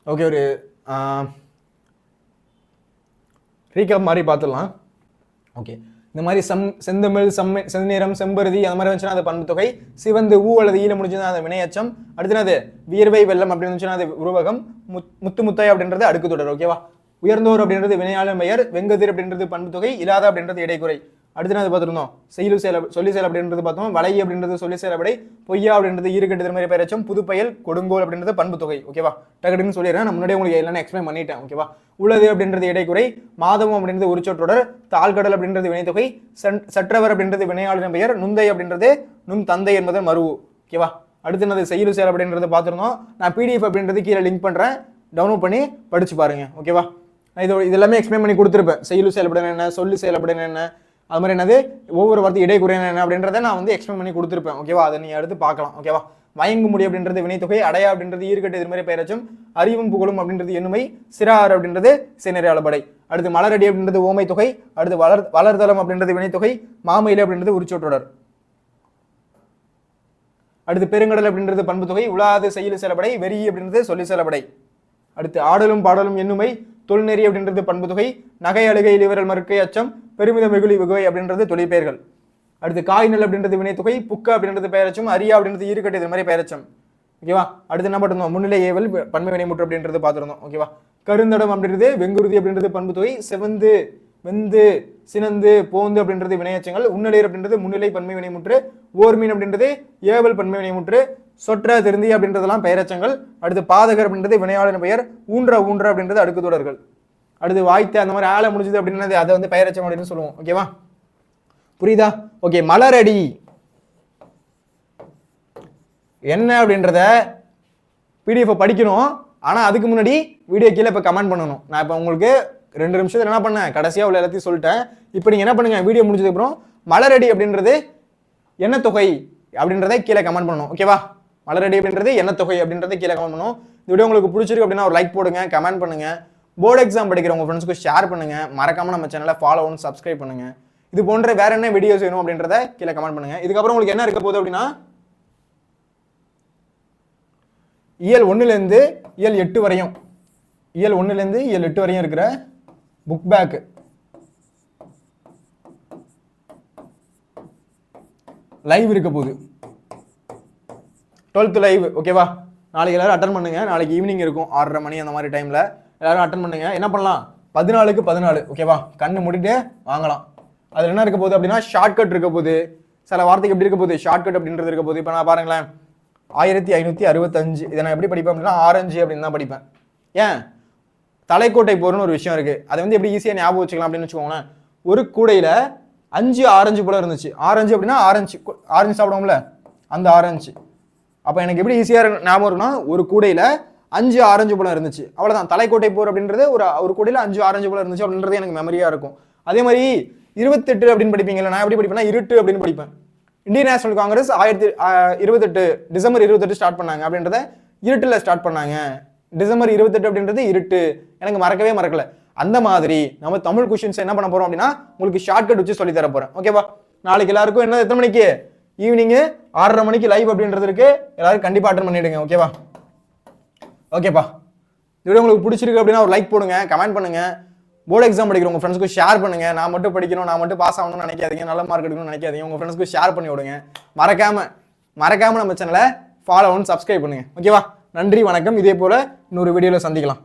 ஓகே, ஒரு ரீகேப் மாதிரி பார்த்துடலாம். ஓகே, இந்த மாதிரி செந்தமிழ், செந்நிறம், செம்பருதி அந்த மாதிரி வந்துச்சுன்னா அது பண்பு தொகை. சிவந்து ஊ அல்லது ஈல முடிஞ்சுன்னா அது வினையச்சம். அடுத்தது வியர்வை வெள்ளம் அப்படின்னு வந்துச்சுன்னா அது உருவகம். முத்து முத்தாய் அப்படின்றது அடுக்கு தொடர். ஓகேவா. உயர்ந்தோர் அப்படின்றது வினையாளர் பெயர். வெங்கதிர் அப்படின்றது பண்பு தொகை. இல்லாத அப்படின்றது இடைக்குறை. அடுத்து அது பார்த்துருந்தோம். செய்யுள் செயல், சொல்லி செயல் அப்படின்றது பார்த்தோம். வளை அப்படின்றது சொல்லி செயலப்படை. பொய்யா அப்படின்றது ஈறுகட்டு திருமறை பெயரச்சம். புதுப்பெயல், கொடுங்கோல் அப்படின்றது பண்பு தொகை. ஓகேவா. டக்குன்னு சொல்லிடுறேன், நான் முன்னாடியே உங்களுக்கு எல்லாம் எக்ஸ்பிளைன் பண்ணிட்டேன். ஓகேவா. உள்ளது அப்படின்றது இடைக்குறை. மாதவம் அப்படின்றது உரிச்சொற்றொடர். தாழ்கடல் அப்படின்றது வினைத்தொகை. சற்றவர் அப்படின்றது வினையாளரின் பெயர். நுந்தை அப்படின்றது நும் தந்தை என்பது மருவு. ஓகேவா. அடுத்து என்னது செய்யுள் செயல் அப்படின்றது பார்த்துருந்தோம். நான் பிடிஎஃப் அப்படின்றது கீழே லிங்க் பண்றேன், டவுன்லோட் பண்ணி படிச்சு பாருங்க. ஓகேவா. நான் இது எல்லாமே எக்ஸ்பிளைன் பண்ணி கொடுத்துருப்பேன். செய்யுள் செயல்பட என்ன, சொல்லி செயல்பட என்ன, அது மாதிரி என்னது ஒவ்வொரு வார்த்தை இடைக்குறை என்ன அப்படின்றத நான் வந்து எக்ஸ்பிளைன் பண்ணி கொடுத்துருப்பேன். ஓகேவா. அதை நீ அடுத்து பார்க்கலாம். ஓகேவா. வயங்கு முடி அப்படின்றது வினைத்தொகை. அடையா அப்படின்றது ஈர்கட்டு இது மாதிரி பெயரச்சும். அறிவும் புகழும் அப்படின்றது எண்ணுமை. சிறார் அப்படின்றது சினரை அளபடை. அடுத்து மலரடி அப்படின்றது ஓமை தொகை. அடுத்து வளர்தலம் அப்படின்றது வினைத்தொகை. மாமயிலை அப்படின்றது உரிச்சொற்றொடர். அடுத்து பெருங்கடல் அப்படின்றது பண்பு தொகை. உலாது செய்யுள் செயல்படை. வெறி அப்படின்றது சொல்லி செயல்படை. அடுத்து ஆடலும் பாடலும் எண்ணுமை. தொல்நெறி அப்படின்றது பண்பு தொகை. நகை அழுகை இளிவரல் மறுக்கை அச்சம். பெருமித வெகுளி வெகுவை அப்படின்றது தொழிற்பெயர்கள். அடுத்து காய்நெல் அப்படின்றது வினைத்தொகை. புக்க அப்படின்றது பெயரச்சம். அரியா அப்படின்றது ஈறுகட்டு இது மாதிரி பெயரச்சம். ஓகேவா. அடுத்து என்ன பார்த்துருந்தோம், முன்னிலை ஏவல் பன்மை வினைமுற்று அப்படின்றது பார்த்துருந்தோம். ஓகேவா. கருந்தடம் அப்படின்றது வெங்குருதி அப்படின்றது பண்பு தொகை. செவந்து, வெந்து, சினந்து, போந்து அப்படின்றது வினையச்சங்கள். உன்னலேர் அப்படின்றது முன்னிலை பன்மை வினைமுற்று. ஓர்மீன் அப்படின்றது ஏவல் பன்மை வினைமுற்று. சொற்ற திருந்தி அப்படின்றதெல்லாம் பெயரச்சங்கள். அடுத்து பாதகர் அப்படின்றது வினையாளரின் பெயர். ஊன்ற அப்படின்றது அடுக்கு தொடர்கள். அடுத்து வாய்த்த அந்த மாதிரி ஆள முடிஞ்சது அப்படின்றது அதை வந்து பெயரச்சம் அப்படின்னு சொல்லுவோம். ஓகேவா. புரியுதா? ஓகே, மலரடி என்ன அப்படின்றத பிடிஎஃப் படிக்கணும். ஆனா அதுக்கு முன்னாடி வீடியோ கீழே இப்ப கமெண்ட் பண்ணணும். நான் இப்ப உங்களுக்கு 2 நிமிஷத்துல என்ன பண்ணேன், கடைசியா உள்ள எல்லாத்தையும் சொல்லிட்டேன். இப்ப நீங்க என்ன பண்ணுங்க, வீடியோ முடிஞ்சதுக்கு அப்புறம் மலரடி அப்படின்றது என்ன தொகை அப்படின்றத கீழே கமெண்ட் பண்ணணும். ஓகேவா. மலரடி அப்படின்றது என்ன தொகை அப்படின்றத கீழே கமெண்ட் பண்ணணும். இந்த வீடியோ உங்களுக்கு பிடிச்சிருக்கு அப்படின்னா ஒரு லைக் போடுங்க, கமெண்ட் பண்ணுங்க. போர்டு எக்ஸாம் படிக்கிற உங்க ஃப்ரெண்ட்ஸ்க்கு ஷேர் பண்ணுங்க. மறக்காம நம்ம சேனலை ஃபாலோ பண்ணி சப்ஸ்கிரைப் பண்ணுங்க. இது போன்ற வேற என்ன வீடியோஸ் வேணும் அப்படின்றத கீழே கமெண்ட் பண்ணுங்க. இதுக்கப்புறம் உங்களுக்கு என்ன இருக்க போகுது அப்படின்னா இயல் 1ல இருந்து இயல் 8 வரையும், இயல் 1ல இருந்து இயல் 8 வரையும் இருக்கிற புக் பேக் லைவ் இருக்க போகுது. 12th live. ஓகேவா. நாளைக்கு எல்லாரும் அட்டன் பண்ணுங்க. நாளைக்கு ஈவினிங் இருக்கும் 6:30 மணி அந்த மாதிரி டைம்ல எல்லாரும் அட்டன் பண்ணுங்க. என்ன பண்ணலாம், 14க்கு 14. ஓகேவா. கண்ணு மூடிட்டு வாங்கலாம். அதுல என்ன இருக்க போகுது அப்படின்னா ஷார்ட்கட் இருக்க போகுது. சில வார்த்தைக்கு எப்படி இருக்க போகுது, ஷார்ட்கட் அப்படின்றது இருக்க போகுது. இப்போ நான் பாருங்களேன், 1565 இதை நான் எப்படி படிப்பேன் அப்படின்னா ஆரஞ்சு அப்படின்னு தான் படிப்பேன். ஏன், தலைக்கோட்டை போர்னு ஒரு விஷயம் இருக்கு. அதை வந்து எப்படி ஈஸியா ஞாபகம் வச்சுக்கலாம் அப்படின்னு வச்சுக்கோங்களேன். ஒரு கூடையில 5 ஆரஞ்சு போல இருந்துச்சு. ஆரஞ்சு அப்படின்னா ஆரஞ்சு சாப்பிடுவோம்ல, அந்த ஆரஞ்சு. அப்ப எனக்கு எப்படி ஈஸியா ஞாபகம் இருக்குன்னா, ஒரு கூடையில 5 ஆரஞ்சு பழம் இருந்துச்சு, அவ்வளவுதான். தலைக்கோட்டை போர் அப்படின்றது ஒரு கூடையில 5 ஆரஞ்சு பழம் இருந்துச்சு அப்படின்றது எனக்கு மெமரியா இருக்கும். அதே மாதிரி 28 அப்படின்னு படிப்பீங்கல்ல, நான் எப்படி படிப்பேன்னா இருட்டு அப்படின்னு படிப்பேன். Indian national Congress 28 December 28 start பண்ணாங்க அப்படின்றத இருட்டுல ஸ்டார்ட் பண்ணாங்க. டிசம்பர் 28 அப்படின்றது இருட்டு, எனக்கு மறக்கவே மறக்கல. அந்த மாதிரி நம்ம தமிழ் கொஸ்டின்ஸ் என்ன பண்ண போறோம் அப்படின்னா உங்களுக்கு ஷார்ட்கட் வச்சு சொல்லி தர போறேன். ஓகேவா? நாளைக்கு எல்லாருக்கும் என்ன எத்தனை மணிக்கு? ஈவினிங் 6:30 மணிக்கு லைவ் அப்படின்றது இருக்கு. எல்லாரும் கண்டிப்பா அட்டெண்ட் பண்ணிடுங்க. ஓகேவா? ஓகேப்பா, இந்த வீடியோ உங்களுக்கு பிடிச்சிருக்கு அப்படின்னா ஒரு லைக் போடுங்க, கமெண்ட் பண்ணுங்க. போர்டு எக்ஸாம் படிக்கிற உங்க ஃப்ரெண்ட்ஸ்க்கு ஷேர் பண்ணுங்க. நான் மட்டும் படிக்கணும், நான் மட்டும் பாஸ் ஆகணும்னு நினைக்காதீங்க, நல்ல மார்க் எடுக்கணும்னு நினைக்காதீங்க. உங்க ஃப்ரெண்ட்ஸ்க்கு ஷேர் பண்ணி விடுங்க. மறக்காம நம்ம சேனலை ஃபாலோ பண்ணி சப்ஸ்கிரைப் பண்ணுங்க. ஓகேவா? நன்றி, வணக்கம். இதே போல இன்னொரு வீடியோல சந்திக்கலாம்.